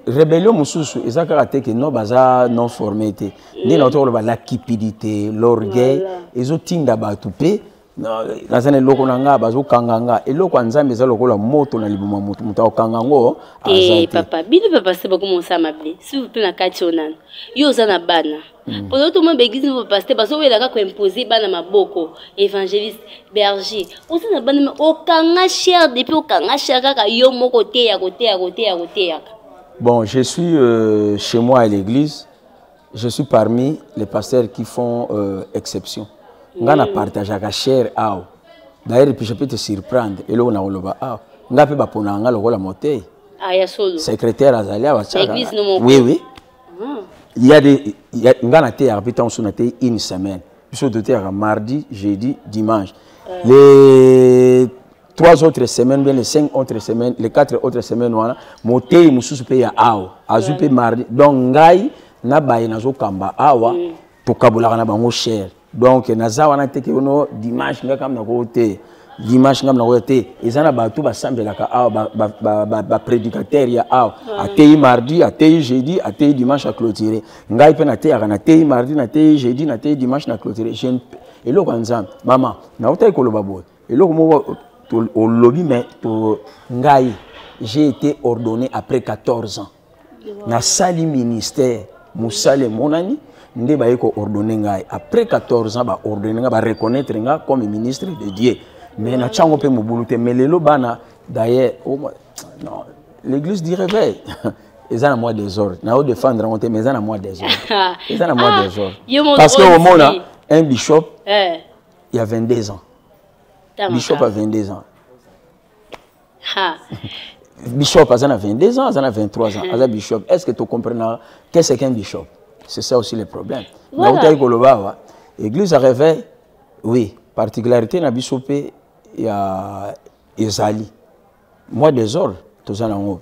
Rébellion mususu ezaka te que non baza non formité ni na to la cupidité l'orgueil ezotinda batu pe na zane loko nanga bazo kanganga eloko nzambe za lokola moto na libuma mutu muta okangango azati papa bino papa c'est pas comment ça m'appeler s'il vous plaît na kati onana yo za na bana pour tout le monde église nous pasteur bazo wela ka imposer bana maboko évangéliste berger oza na bana okanga cher depuis okanga cher kaka yo moko te ya côté. Bon, je suis chez moi à l'église, je suis parmi les pasteurs qui font exception. nga na partage ka share aw d'ailleurs puis je peux te surprendre et là on a oloba aw nga pe ba pona nga lokola moté ya solo secrétaire azali awa l'église no mo oui oui il y a des nga na te arbitre on na te une semaine puis de te mardi jeudi dimanche les 3 autres semaines, bien les 5 autres semaines, les 4 autres semaines, voilà, moté mususu pe ya awa, azu pe mardi. Donc ngai na baye nazo kamba awa, to kabula na bango cher. Donc naza wana teke ono dimanche nga kam na ko te, dimanche ngam na ko te. Ezana batu ba sambela ka awa ba prédicateur ya awa. Atei mardi, atei jeudi, atei dimanche à clôturer. Ngai pe na te ya na tei mardi, na tei jeudi, na tei dimanche na clôturer. Et lo kanzam, maman, na utai ko lo babo. Et lo mo au lobby, mais j'ai été ordonné après 14 ans. Na sali ministère, Moussale Monani, n'de ba yeko ordonné ngai. Après 14 ans, ba ordonné ngai, ba reconnaître ngai comme ministre de Dieu. Mais na chango pe mobulute, mais lelo bana, d'ailleurs, non, l'église du réveil. Ils ont à moi des ordres. Na o défendre on te, mais ils ont à moi des ordres. Ils ont à moi des ordres. Parce que au monde, un bishop, il y a 22 ans. Bishop a 22 ans. Bishop a 22 ans, a 23 ans. A bishop. Est-ce que tu comprends qu'est-ce qu'un bishop? C'est ça aussi le problème. L'église a réveil, oui. Particularité dans bishop, il y a Ezali. Moi, des ordres,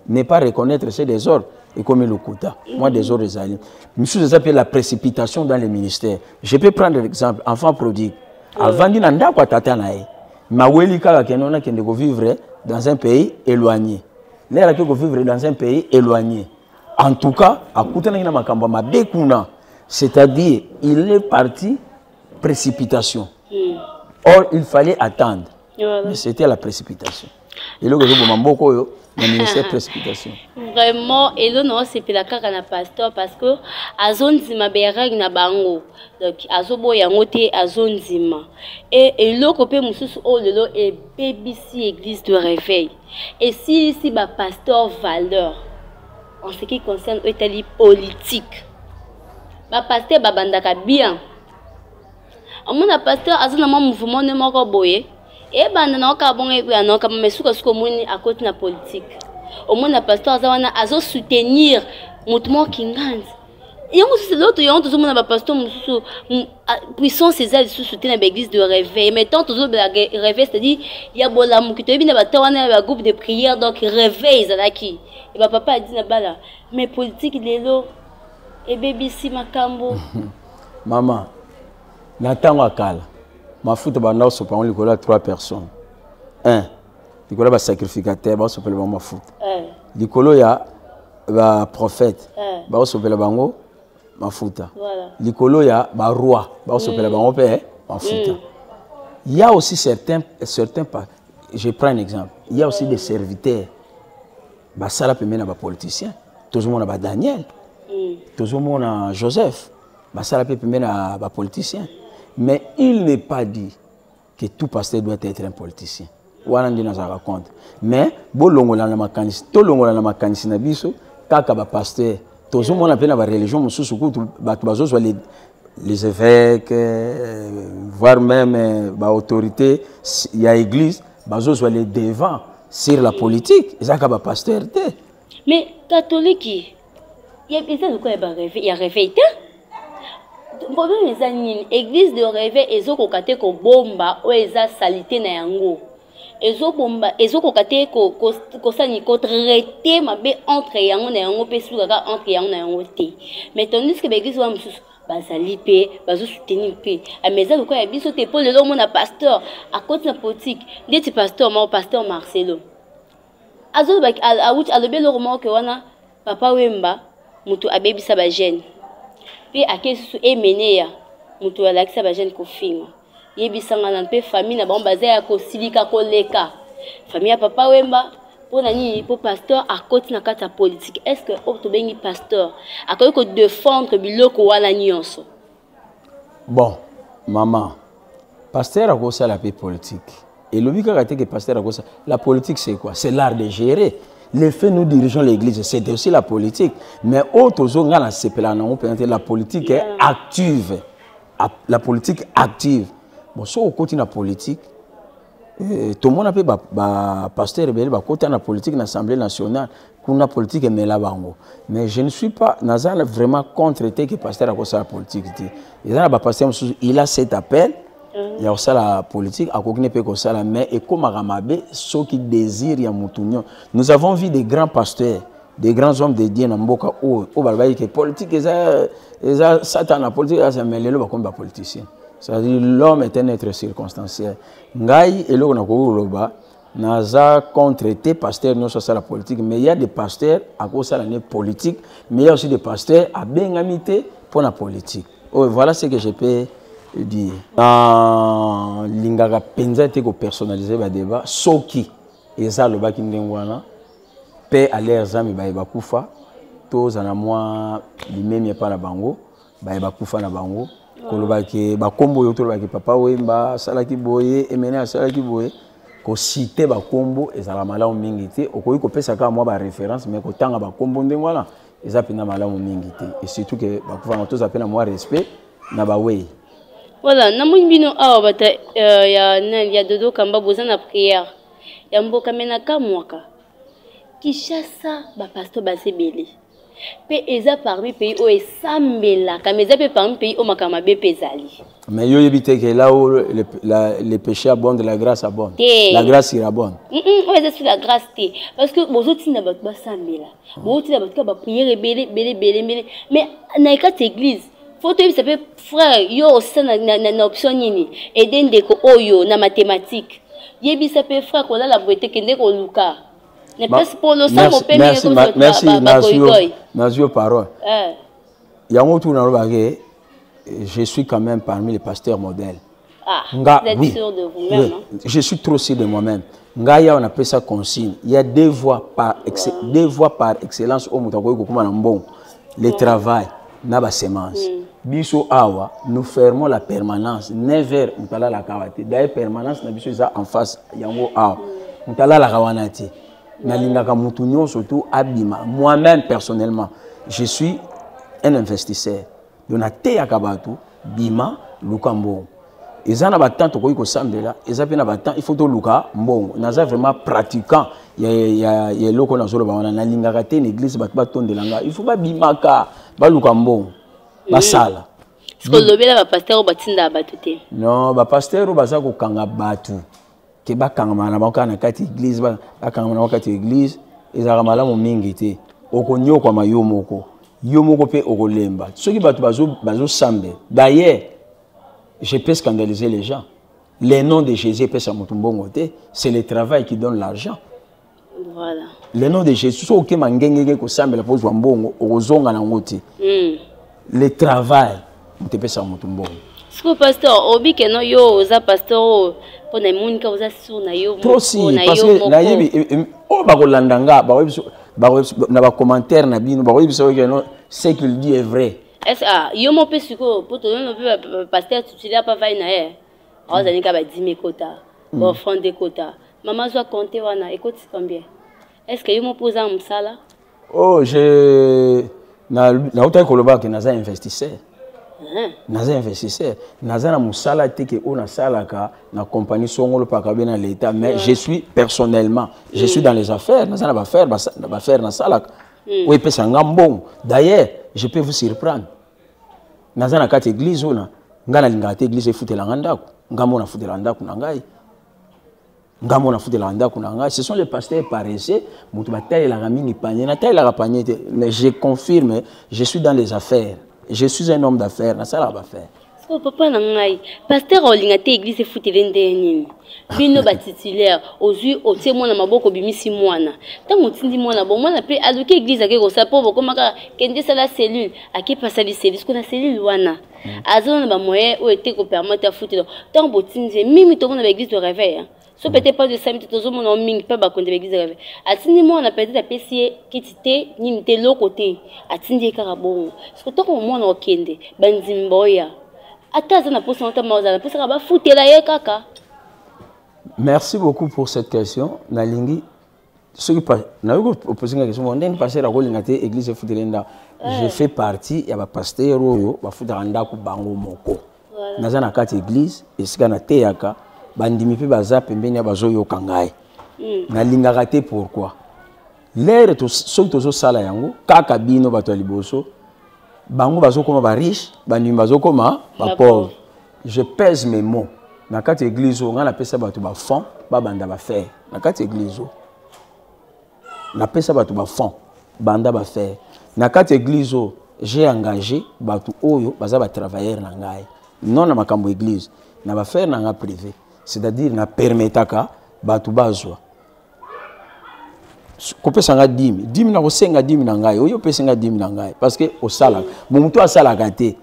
ne pas reconnaître ces désordres et comme le quota. Moi, des ordres Ezali. Monsieur, ça s'appelle la précipitation dans les ministères. Je peux prendre l'exemple, enfant prodigue. Avant de n'anda quoi tatanae. Maweli kala kenona kende ko vivre dans un pays éloigné. L'air que ko vivre dans un pays éloigné. En tout cas, à kutana ina makamba mabekuna, c'est-à-dire il est parti précipitation. Or il fallait attendre. Mais c'était la précipitation. Et là que je mamboko yo, le ministère précipitation. Vraiment, et là non c'est pela kaka na pasteur parce que azonzima berag na bango. Donc azobo yango te azonzima. Et là ko pe mususu o lelo et BBC église de réveil. Et si ba pasteur valeur en ce qui concerne l'Italie politique. Ba pasteur babandaka bien. Amona pasteur azona mouvement ne moko boye. Et banda na ka bon et na ka mesuka suko moni à côté na politique. Au moins na pasteur azawana azo soutenir mouvement kinganzi. Yango c'est l'autre yango tout monde ba pasteur mususu puissance César sous soutenir l'église de réveil. Mais tant toujours la réveil c'est-à-dire il y a bolamu ki to bi na ba tawana ba groupe de prière donc réveil zalaki. Et ba papa a dit na bala mais politique lelo et BBC makambo. Maman natango akala. Ma foute banda sopa on likola 3 personnes. 1 likola ba sacrificateur ba sopela ba ma foute. Likolo ya ba prophète ba sopela bango ma futa. Voilà. Likolo ya ba roi ba sopela bango pe ma futa. Il y a aussi certains pas. Je prends un exemple. Il y a aussi des serviteurs. Ba sala pe mena ba politiciens. Tout le monde ba Daniel. Tout le monde Joseph. Ba sala pe mena ba politiciens. Mais il n'est pas dit que tout pasteur doit être un politicien. Mais bolongola na makanisi, to longola na makanisi na biso, kaka ba pasteur, to zo mona pena ba religion mususu kutu batu bazo so les évêques, voire même ba autorité, il y a église, bazo so les devant sur la politique, et ça ka ba pasteur te. Mais catholique, il y a besoin de quoi il y a réveil. Problème les anines église de réveil ezo kokate ko bomba o eza salité na yango ezo bomba ezo kokate ko sani ko traiter mabe entre yango na yango pe suka entre yango na yango te mais tandis que l'église wa mususu bazali pe bazo soutenir pe ameza ko ya biso te pour le mona pasteur à côté na politique ndeti pasteur Marcelo azo ba a le bel roman que wana papa Wemba mutu abebisa ba jeune. Puis à quel sous émené ya mutu alakisa ba jeune ko finga yebisanga na pe famille na ba bazaya ko silika ko leka famille ya papa Wemba pour nani pour pasteur à côté na kata politique est-ce que to bengi pasteur akoki ko défendre biloko wana nyonso bon maman pasteur a kosa la paix politique et le but que pasteur a kosa la politique c'est quoi c'est l'art de gérer. Les faits, nous dirigeons l'église, c'est aussi la politique. Mais autres gens, la politique est active. La politique active. bon so okoti na politique tout le monde a pas pasteur rebelle ba kota na politique na Assemblée nationale kuna politique emela bango mais je ne suis pas nazala vraiment contre que pasteur a kosa la politique il a ba pasteur il a cet appel il y a aussi la politique à kokine pe kosa mais et comme Ramabe ceux qui désirent ya mutunyo nous avons vu des grands pasteurs des grands hommes de Dieu na mboka o balbayi que politique eza satan la politique ça mais lelo ba comme ba politicien. C'est-à-dire l'homme est un être circonstanciel. Ngai et l'on a kouloba naza contre tes pasteurs non sur la politique mais il y a des pasteurs à cause de la politique mais il y a aussi des pasteurs à bengamité pour la politique. Oh, voilà ce que je peux dire. Dans l'ingaka penza te ko personnaliser ba débat soki eza le baki ndengwana pe aller zami ba kufa tous en moi limemi pa na bango ba kufa na bango. Kolobaki ba kombo yo tolobaki papa wemba salaki boye emene salaki boye ko citer ba kombo ezala malamu mingi te okoyi ko pesa ka moi ba référence mais ko tanga ba kombo ndengwana eza pina malamu mingi te et surtout que ba kufa tous appena moi respect na ba wey voilà na mbino awa bata ya dodo kamba boza na prière ya mboka menaka mwaka Kishasa ba pasteur ba sebele pe eza parmi pays où esambela comme eza pe parmi pays où makamabe pezali mais yo yebite que là où les péchés abondent la grâce abonde la grâce irabonde on eza sur la grâce té parce que bozoti na ba sambela bozoti na ba ba prière belé mais na ikati église faut te ça peut frère yo ça na option nini aider ndeko oyo na mathématique yebi ça peut frère ko la beauté kende ko luka. Merci aux paroles. Je suis quand même parmi les pasteurs modèles. Ah, vous êtes sûr de vous-même. Oui, je suis trop sûr de moi-même. Ngaya, on appelle ça consigne. Il y a deux voies par excellence au Moutakoy. Le travail, naba semence. Biso awa, nous fermons la permanence. 9h, nous allons la kawate. D'ailleurs, permanence, nous sommes en face. Yango awa. Nous allons la kawanati. Surtout abima. Moi-même personnellement, je suis un investisseur. Donc à Kabatu, bima, lukambo. Et ça n'a pas tant de sambela. Et ça n'a pas tant. Il faut que luka mbongo. Naza vraiment pratiquant. Il y a loko na solo ba na lingakate l'église ba ton de langa. Il faut pas bimaka, ba lukambo, ba sala. Est-ce que lobela ba pasteur ba tinda batute? Non, ba pasteur ba za ko kanga batu. Que bakangama na kati église bakangama na kati église ezaka malamu mingi te okonyo kwa mayomoko yomoko pe okolemba soki batu bazo sambe d'ailleurs je peux scandaliser les gens le nom de Jésus peut sa mutumbongo te c'est le travail qui donne l'argent voilà le nom de Jésus so ke mangengeke ko sambela po zwa mbongo okozonga na ngoti le travail mtepe sa mutumbongo. Est-ce que pasteur obi que non yo oza pasteur pour na monika oza sur na yo trop si parce que na yebi o ba kolandanga na ba commentaire na bino ba yebi so que non ce qu'il dit est vrai. Est-ce yo mo pe siko pour to no pasteur tu là pas vai na e oza nika ba 10 kota ba offrande kota maman zo compter wana écoute combien est-ce que yo mo posa msala oh je na uta koloba que naza investisseur. Naza investisseur, naza na musala teke o na salaka na compagnie songolo pakabe na l'état mais je suis personnellement, je suis dans les affaires, naza na ba faire na salaka. Oui pesa ngambon. D'ailleurs, je peux vous surprendre. Naza na kati église ona, ngana lingate église futela ngandako, ngamo na futela ndako na ngai. Ngamo na futela ndako na ngai, ce sont les pasteurs paresseux, mutu bataille la mingi panier, na taille la panier, mais je confirme, je suis dans les affaires. Je suis un homme d'affaires, na sala ba faire. So papa na ngai, pasteur olingate église futelende nini. Bino ba titulaire, ozui otie mwana maboko bimisi mwana. Tango tindi mwana bon mwana pe aluki église akeko sa pauvre comme ka kende sala cellule, aki passa li cellule, ko na cellule wana. Azona ba moyen o était ko permettre à foutre. Tango botindi mimi to na église de réveil. So peut-être pas de ça, mais tout mon mingi pas ba konde l'église de réveil. Atindi mwana peut-être a pesier kitite ni te lokote. Atindi karabon. Parce que to ko mwana okende, banzimboya. Merci beaucoup pour cette question. Nalingi, ce qui passe, poser une question. On est passé à l'église Futelenda. Je fais partie. Il y a un pasteur qui a fait un bango moko. naza na kati église esika na teyaka bandimi pe baza pembeni ya bazoyoka ngai nalingaka te pourquoi l'air soki tozosala yango kaka bino bato ya liboso bango bazokoma bariche bandimi bazokoma bapauvre. Je pèse mes mots na kati église ngai napesa bato bafond babanda bafaire na kati église napesa bato bafond banda bafaire na kati église j'ai engagé bato oyo baza batravailleur na ngai non na makambo église na bafaire na nga privé, c'est-à-dire na permetaka bato bazwa kopesa nga dimi na kosenga dimi na ngai oyo pesa nga dimi na ngai parce que osala momuto asalaka te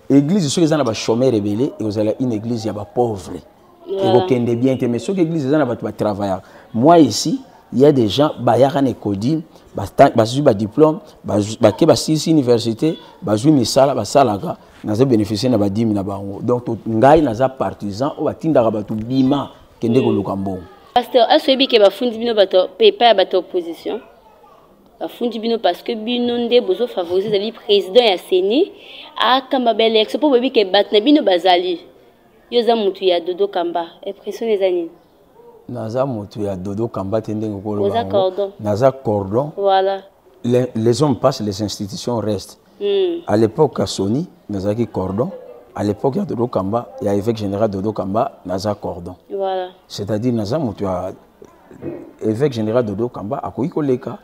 église soki eza na bachômeur ebele ekozala une église ya bapauvre ekokende bien te mais soki église eza na bato batravaillaka. Moi ici il y a des gens bayaka na ekodime bazwi badiplôme bake basilisi université bazwi misala basalaka naza bénéficier na badimi na bango donc ngai naza partisan oyo batindaka bato bima kende koluka mbongo. Pasteur, est-ce que bafundi bino bato pepa bato opposition bafundi bino parce que bino nde bozo favoriser le président ya Seni akamba belle ex po bebi ke batna bino bazali yoza mutu ya Dodo Kamba impression les années naza mutu ya Dodo Kamba tende ngokolo naza cordon naza cordon voilà les hommes passent les institutions restent à l'époque à Soni nazaki cordon. À l'époque, il y a Dodo Kamba, il y a l'évêque général Dodo Kamba, Naza Cordon. Voilà. C'est-à-dire, Naza Moutua, l'évêque général Dodo Kamba, a quoi koleka,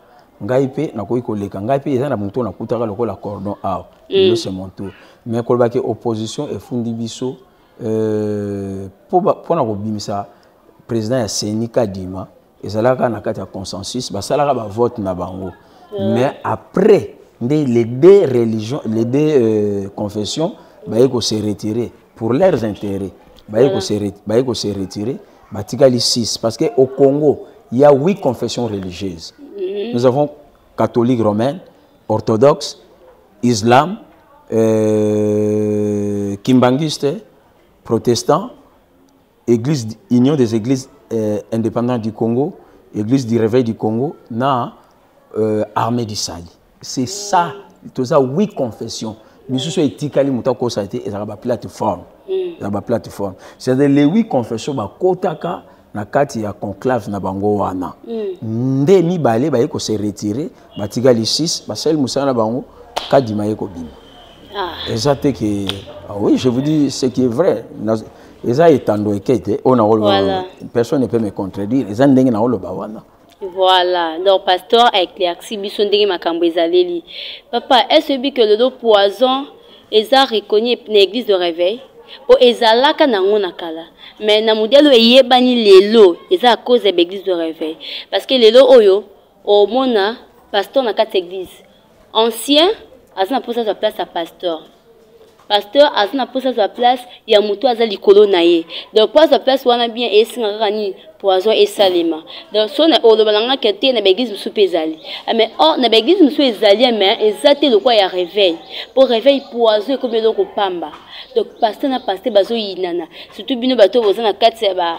Ngaipe, n'a quoi koleka, Ngaipe, il y a un mouton, n'a coutara le cordon A. C'est mon tour. Mais quand il y a opposition et Fundibiso, pour la Robimisa, président ya Senika Dima, et ça là, quand il y a consensus, ça là, il vote na bango. Mais après, les deux religions, les deux confessions, ils se retirer pour leurs intérêts. Ils se retirer. Batikali 6 parce qu'au Congo, il y a 8 confessions religieuses. Nous avons catholique romaine, orthodoxe, islam, kimbangiste, protestant, église, union des églises indépendantes du Congo, église du réveil du Congo, armée du Sali. C'est ça, il y a 8 confessions. Misusu etikali mutako saite ezaka ba plateforme c'est-à-dire les 8 confessions ba kotaka na kati ya conclave na bango wana nde mibale ba yeko se retirer batikali 6 ba sel musana na bango kadima yeko bima exact que oui je vous dis ce qui est vrai eza etando ekete ona personne ne peut me contredire eza ndenge na oloba wana. Voilà, donc pasteur a éclairci biso ndenge makambo ezaleli. Papa, est-ce que le poison eza reconnu na église de réveil o ezalaka nango nakala mais na modelo eyebani lelo eza à cause de l'église de réveil parce que lelo oyo o mona pasteur na kati église ancien azana posa sa place à pasteur azana posa sa place ya mutu aza likolo na ye donc posa sa place wana bien esinga kani poison et salima donc so na olobalanga kete na l'église musu pezali mais oh na l'église musu ezali mais ezate le quoi ya réveil pour réveil poison comme le ko pamba donc pasteur na pasteur bazo yinana surtout bino bato bozana kati ya ba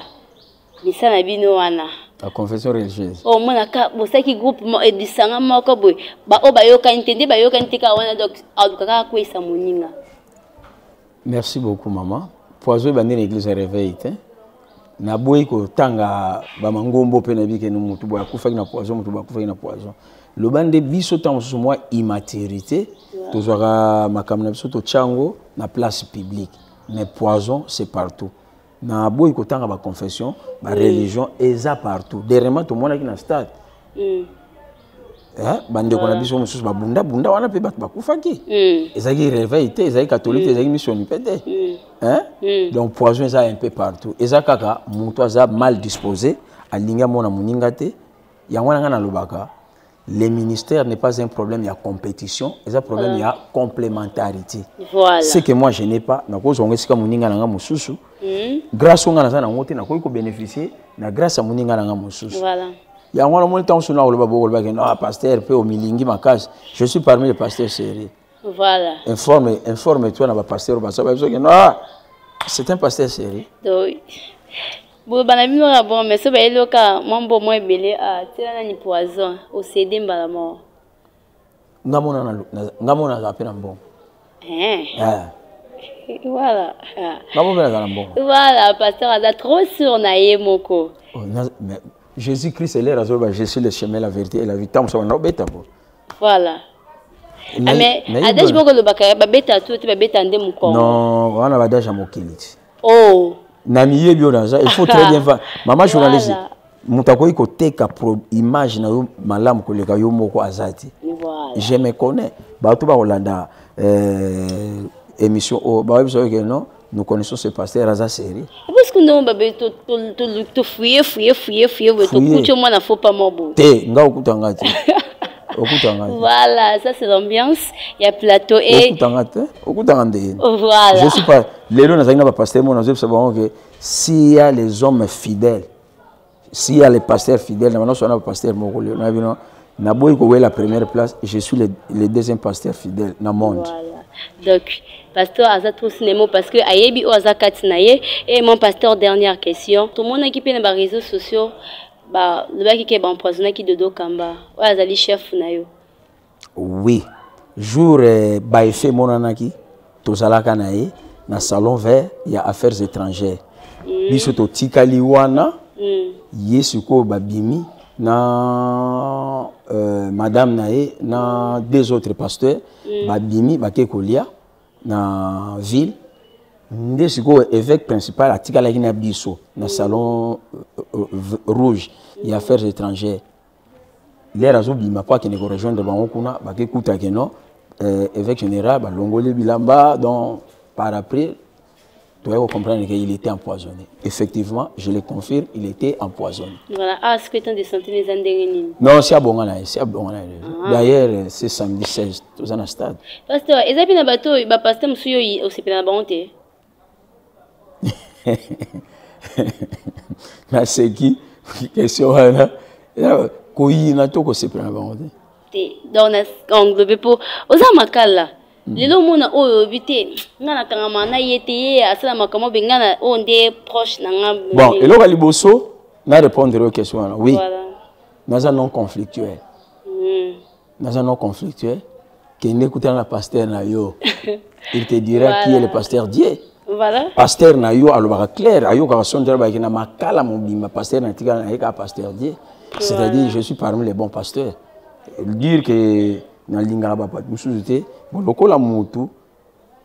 misana bino wana la confession religieuse oh mona ka bosaki groupe edisanga moko boy ba o bayoka entende bayoka ntika wana donc alukaka ko isa moninga. Merci beaucoup maman. Poison bandi l'église réveil te na boyi ko tanga ba mangombo pe na bike no mutu boya kufaki na poison mutu ba kufaki na poison le bande biso tant so moi immaturité tozwaka makamna biso to chango na place publique mais poison c'est partout na boyi ko tanga ba confession ba religion eza partout dernièrement tout monde qui na stade bande ko na biso mususu ba bunda wana pe bat ba kufaki ezaki réveil te ezaki catholique ezaki mission pété donc poison ça un peu partout ezakaka mutu aza mal disposé alinga mona muninga te yango na lobaka le ministère n'est pas un problème, il y a compétition, c'est un problème, il y a complémentarité. Voilà. Ce que moi je n'ai pas, grâce à ça, je peux bénéficier grâce à Mouninga Moussous. Voilà. Il y a un temps où pasteur peut au milingi ma case. Je suis parmi les pasteurs sérieux. Voilà. Informe-toi dans le pasteur. C'est un pasteur sérieux. Oui. Bon, mais ce que je veux mon moi belé à ni poison au CD mbala mort. Ngamona appelle un bon. Voilà. Voilà, pasteur, on a trop sur naïe moko. Jésus-Christ est l'air, je suis le chemin, la vérité et la vie. Voilà. Mais adage boko le bakaya babeta tout te babeta ndé moko. Non, on a adage à mokili. Oh. Namiye bionaza, il faut très bien voir. Maman journaliste, mutako iko teka pro image na yo malamu koleka yo moko azati. Voilà. Je me connais. Ba to ba Holanda émission oh ba biso que non, nous connaissons ce pasteur Aza série. Parce que non babé to fouiller to kucho mwana faut pas mobo. Te nga okutanga ti. Voilà, ça c'est l'ambiance. Il y a plateau et. Voilà. Je suis pas. Les gens n'ont pas pasteur, moi, nous savons que s'il y a les hommes fidèles, s'il y a les pasteurs fidèles, nous avons un pasteur mongolais. Nous avons la première place. Je suis le deuxième pasteur fidèle dans le monde. Voilà. Donc, pasteur Azatou Cinéma, parce que Ayebi Oza Katinaye, et mon pasteur, dernière question. Tout le monde qui est dans les réseaux sociaux. Bah, le bac qui est empoisonné qui dodo kamba. Ouais, azali chef na yo. Oui. Jour baïfé monanaki, tozalaka nae na salon vert, il y a affaires étrangères. Biso to tikali wana, yesuko babimi na madame nae na deux autres pasteurs, babimi bakekolia na ville. Ndé siko évêque principal a tikala kina biso na salon rouge et affaires étrangères. Les raisons bima pas qui ne rejoindre bango kuna ba ke kuta ke non évêque général ba longolé bilamba donc par après tu dois comprendre qu'il était empoisonné. Effectivement, je le confirme, il était empoisonné. Voilà, ah ce que tu as de sentir les andérini. Non, c'est à Bongana, c'est à Bongana. D'ailleurs, c'est samedi 16, tous en stade. Pasteur, ezapi na bato ba pasteur musuyo au sepena banté. Na seki question là koyi na to ko sepena bango te donc na englobe pour oza makala lelo mona oyo bité ngana kangama na yete asala makamo bengana onde proche na nga bon et là liboso na répondre aux questions là oui voilà dans un non conflictuel dans un non conflictuel qui n'écoute la pasteur na yo il te dira voilà. Qui est le pasteur Dieu. Voilà. Pasteur na yo alobaka clair ayo ka sondra ba kina makala mobima pasteur na tika na ka pasteur Dieu. C'est-à-dire je suis parmi les bons pasteurs. Dire que na linga ba pat musuté bon lokola mutu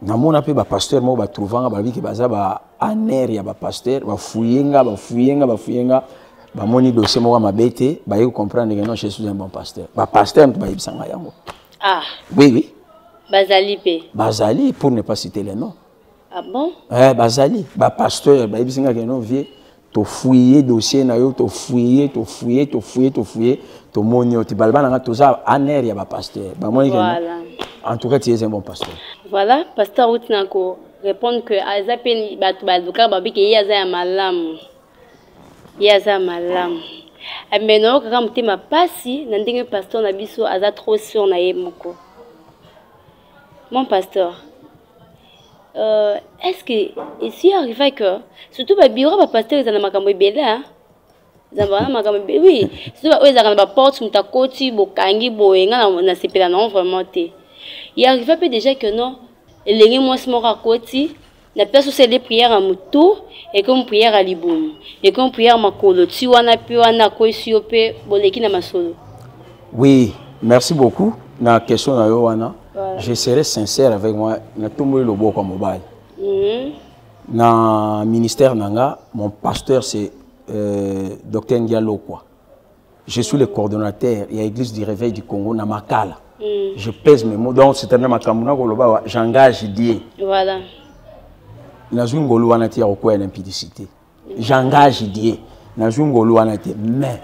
na mona pe ba pasteur mo ba trouvanga ba biki baza ba aner ya ba pasteur ba fuyenga ba moni dossier mo ma bête ba y comprendre que non je suis un bon pasteur. Ba pasteur ba yibsanga yango. Ah. Oui. Bazali pour ne pas citer les noms. Ah bon? Bazali, pasteur, bisinga que non vie, to fouiller dossier na yo, to fouiller, to monio, ti balba na to za aner ya ba pasteur. Ba moi voilà. En tout cas, tu es un bon pasteur. Voilà, pasteur Outinako répond que azapen batu baduka ba biki yaza malam. Yaza malam. Ameno kaka mutema pasi na ndenge pasteur na biso aza trop sur na ye moko. Mon pasteur est-ce que ici arrive que surtout ba bureau ba pasteur ils en makambo ebele hein zamba makambo oui surtout ba ezaka ba porte mutakoti bokangi boyenga na sepela non vraiment te il arrive peu déjà que non elengi moi se mora koti na peso c'est des prières à mutu et comme prière à liboum et comme prière makolo ti wana pe wana ko siope boleki na masolo. Oui, merci beaucoup na question na yo wana. Je serai sincère avec moi, na tout le beau comme mobile. Dans le ministère Nanga, mon pasteur c'est Dr Ndialo quoi. Je suis le coordonnateur et à l'église du réveil du Congo na Makala. Je pèse mes mots donc c'est un makamuna koloba j'engage Dieu. Voilà. Na zungolo wana tia ko impudicité. J'engage Dieu. Na zungolo wana tia mais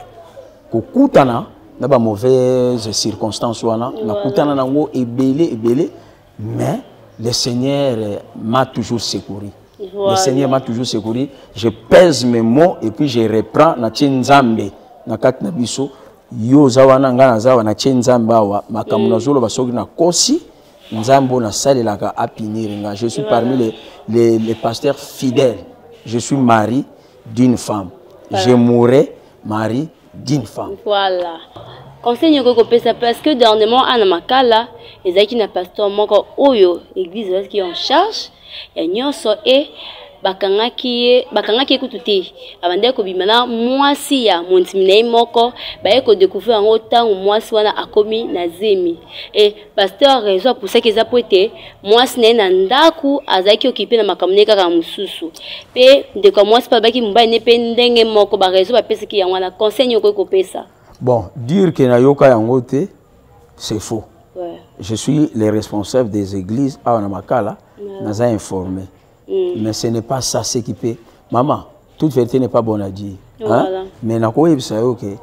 kokutana na ba mauvaises circonstances wana na kutana nango ebele mais le Seigneur m'a toujours secouru. Voilà. Le Seigneur m'a toujours secouru. Je pèse mes mots et puis je reprends na tshenzambe na kat na biso yo zawana ngana zawa na tshenzamba wa makamuna zolo basoki na kosi nzambo na salelaka apiniringa. Je suis parmi les pasteurs fidèles. Je suis mari d'une femme. Voilà. Je mourrai mari d'une femme. Voilà. conseil nyoko kopesa parce que dernièrement ana makala ezaki na pasteur moko oyo église qui en charge ya nyonso et bakangaki kutu te abande ko bimana mwasi ya montimina moko ba ko découvrir en autant mwasi wana akomi na zemi et pasteur raison pour ça qu'ils a poté mwasi na ndaku azaki occupé na makamune kaka mususu pe de ko mwasi pa baki mba ne pe ndenge moko ba raison ba pesa ki yango na conseil nyoko ko pesa. Bon, dire que Nayoka Yangote, c'est faux. Ouais. Je suis le responsable des églises à Namakala, nous a informé. Mais ce n'est pas ça ce qui peut. Maman, toute vérité n'est pas bonne à dire. Voilà. Hein? Mais nakoye bisayo que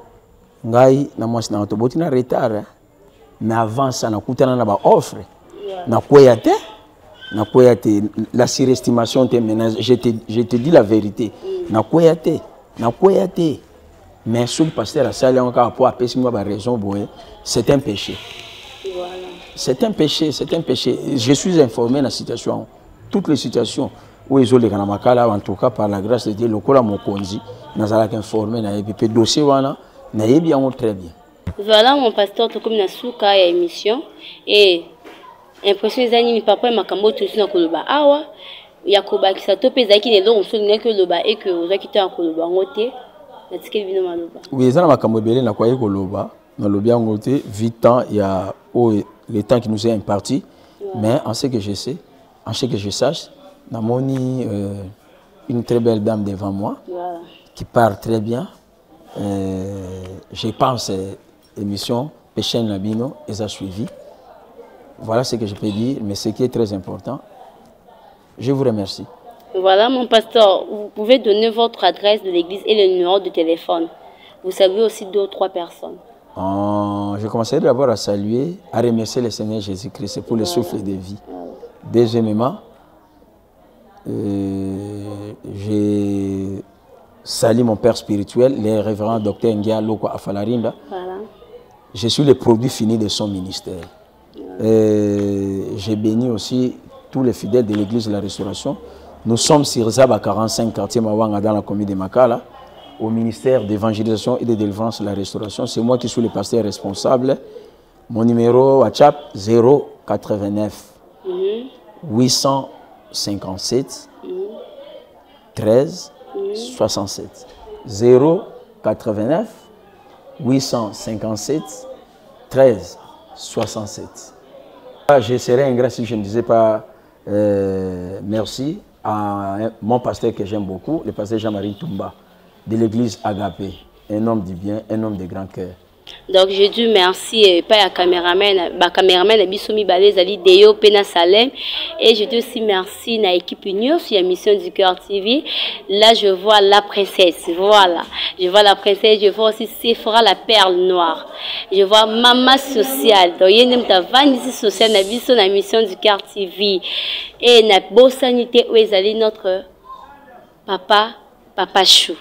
ngai na mwasi na otoboti na retard. Mais avant ça nakutana na ba offre. Nakoya te. La surestimation te ménage. Je te dis la vérité. Nakoya te. Mais sous le pasteur a salé encore pour appeler moi par raison c'est un péché. Voilà. C'est un péché. Je suis informé de la situation. Toutes les situations où ils ont les Kanamakala, en tout cas par la grâce de Dieu, le Kola Mokonzi, nous avons informé, le dossier wana, nous avons très bien. Voilà mon pasteur, tout comme Nasuka et émission et impression les amis papa et makambo tout sur Koloba awa yakoba qui s'atopé zaki ne donc sur que Koloba et que vous avez en Koloba ngoté. Oui, ça makambo belé na kwaye Koloba, na lobia ngoté, vite temps il y a le temps qui nous est imparti, mais en ce que je sais. En ce que je sache, Namoni, une très belle dame devant moi, voilà, qui parle très bien. Je pense l'émission Péchen Labino, et a suivi. Voilà ce que je peux dire, mais ce qui est très important, je vous remercie. Voilà mon pasteur, vous pouvez donner votre adresse de l'église et le numéro de téléphone. Vous savez aussi 2 ou 3 personnes. Je commencerai d'abord à saluer, à remercier le Seigneur Jésus-Christ pour le souffle de vie. Deuxièmement, je salue mon père spirituel, le révérend docteur Ngia Loko Afalarinda. Voilà. Je suis le produit fini de son ministère. J'ai béni aussi tous les fidèles de l'église de la Restauration. Nous sommes sur Zaba 45 quartier Mawanga dans la commune de Makala, au ministère d'évangélisation et de délivrance de la Restauration. C'est moi qui suis le pasteur responsable. Mon numéro WhatsApp 089 857 13 67 089 857 13 67. Je serais ingrat si je ne disais pas merci à mon pasteur que j'aime beaucoup, le pasteur Jean-Marie Toumba de l'église Agapé, un homme du bien, un homme de grand cœur. Donc je dis merci pas à caméraman Bisomi Balezali Deyo Pena Salem et je dis aussi merci à l'équipe Union sur la mission du cœur TV. Là je vois la princesse, voilà, je vois la princesse, je vois aussi Sephora la perle noire, je vois Maman Sociale, donc il y a une sociale sur la mission du cœur TV et na beau sanité où est notre papa Chou.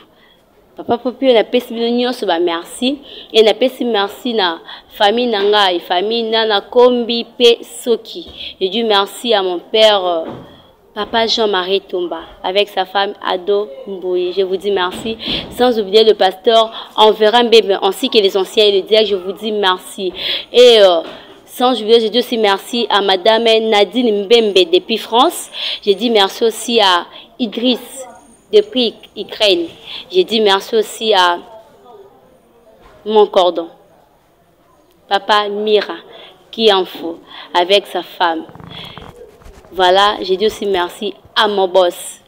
Papa Popi na pesi nyonso ba merci et na pesi merci na famille nanga et famille nana kombi pe soki. Je dis merci à mon père papa Jean-Marie Toumba avec sa femme Ado Mbouye. Je vous dis merci sans oublier le pasteur Envera Mbembe ainsi que les anciens et le diacre. Je vous dis merci et sans oublier, je dis aussi merci à madame Nadine Mbembe depuis France. Je dis merci aussi à Idriss depuis Ukraine. J'ai dit merci aussi à mon cordon, papa Mira, qui en faut, avec sa femme. Voilà, j'ai dit aussi merci à mon boss,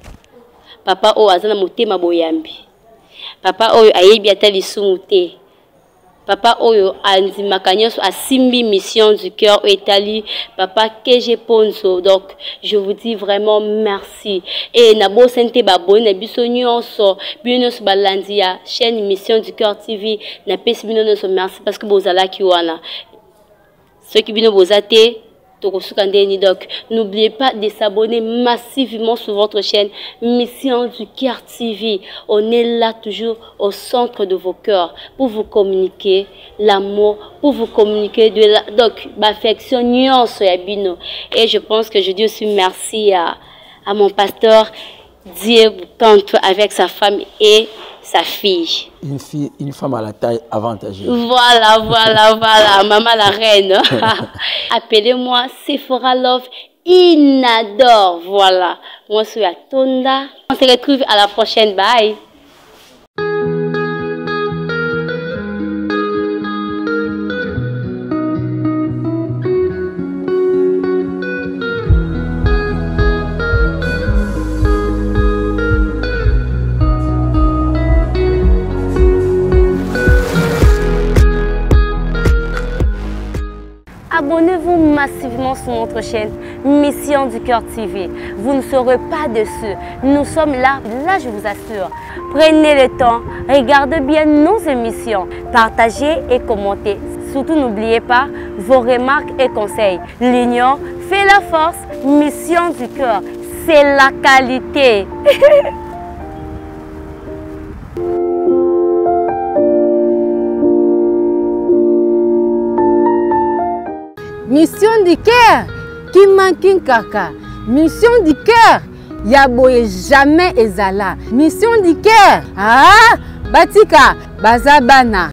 papa Oazana Mutema Boyambi, papa Oyo Ayebiata Lissumute, papa Oyo Anzimakanyoso a Simbi Mission du cœur Etali, papa Keje Ponzo. Donc je vous dis vraiment merci. Et Nabo Sente Babo, Nabiso Nyonso, Bionos Balandia, chaîne Mission du cœur TV, Napes Binonos, merci parce que Bozala Kiwana. Ceux qui bino bozate, donc, n'oubliez pas de s'abonner massivement sur votre chaîne Mission du Cœur TV. On est là toujours au centre de vos cœurs pour vous communiquer l'amour, pour vous communiquer de la l'affection. Et je pense que je dis aussi merci à mon pasteur Dieu Kanto avec sa femme et sa fille. Une femme à la taille avantageuse. Voilà, voilà, voilà, maman la reine. Appelez-moi Sephora Love Inadore. Voilà, moi je suis à Tonda. On se retrouve à la prochaine. Bye. Abonnez-vous massivement sur notre chaîne Mission du Cœur TV. Vous ne serez pas déçus. Nous sommes là, je vous assure. Prenez le temps, regardez bien nos émissions, partagez et commentez. Surtout n'oubliez pas vos remarques et conseils. L'union fait la force. Mission du Cœur, c'est la qualité. Mission du cœur, qui manque kaka. Mission du cœur, yaboye jamais ezala. Mission du cœur, ah, batika, bazabana.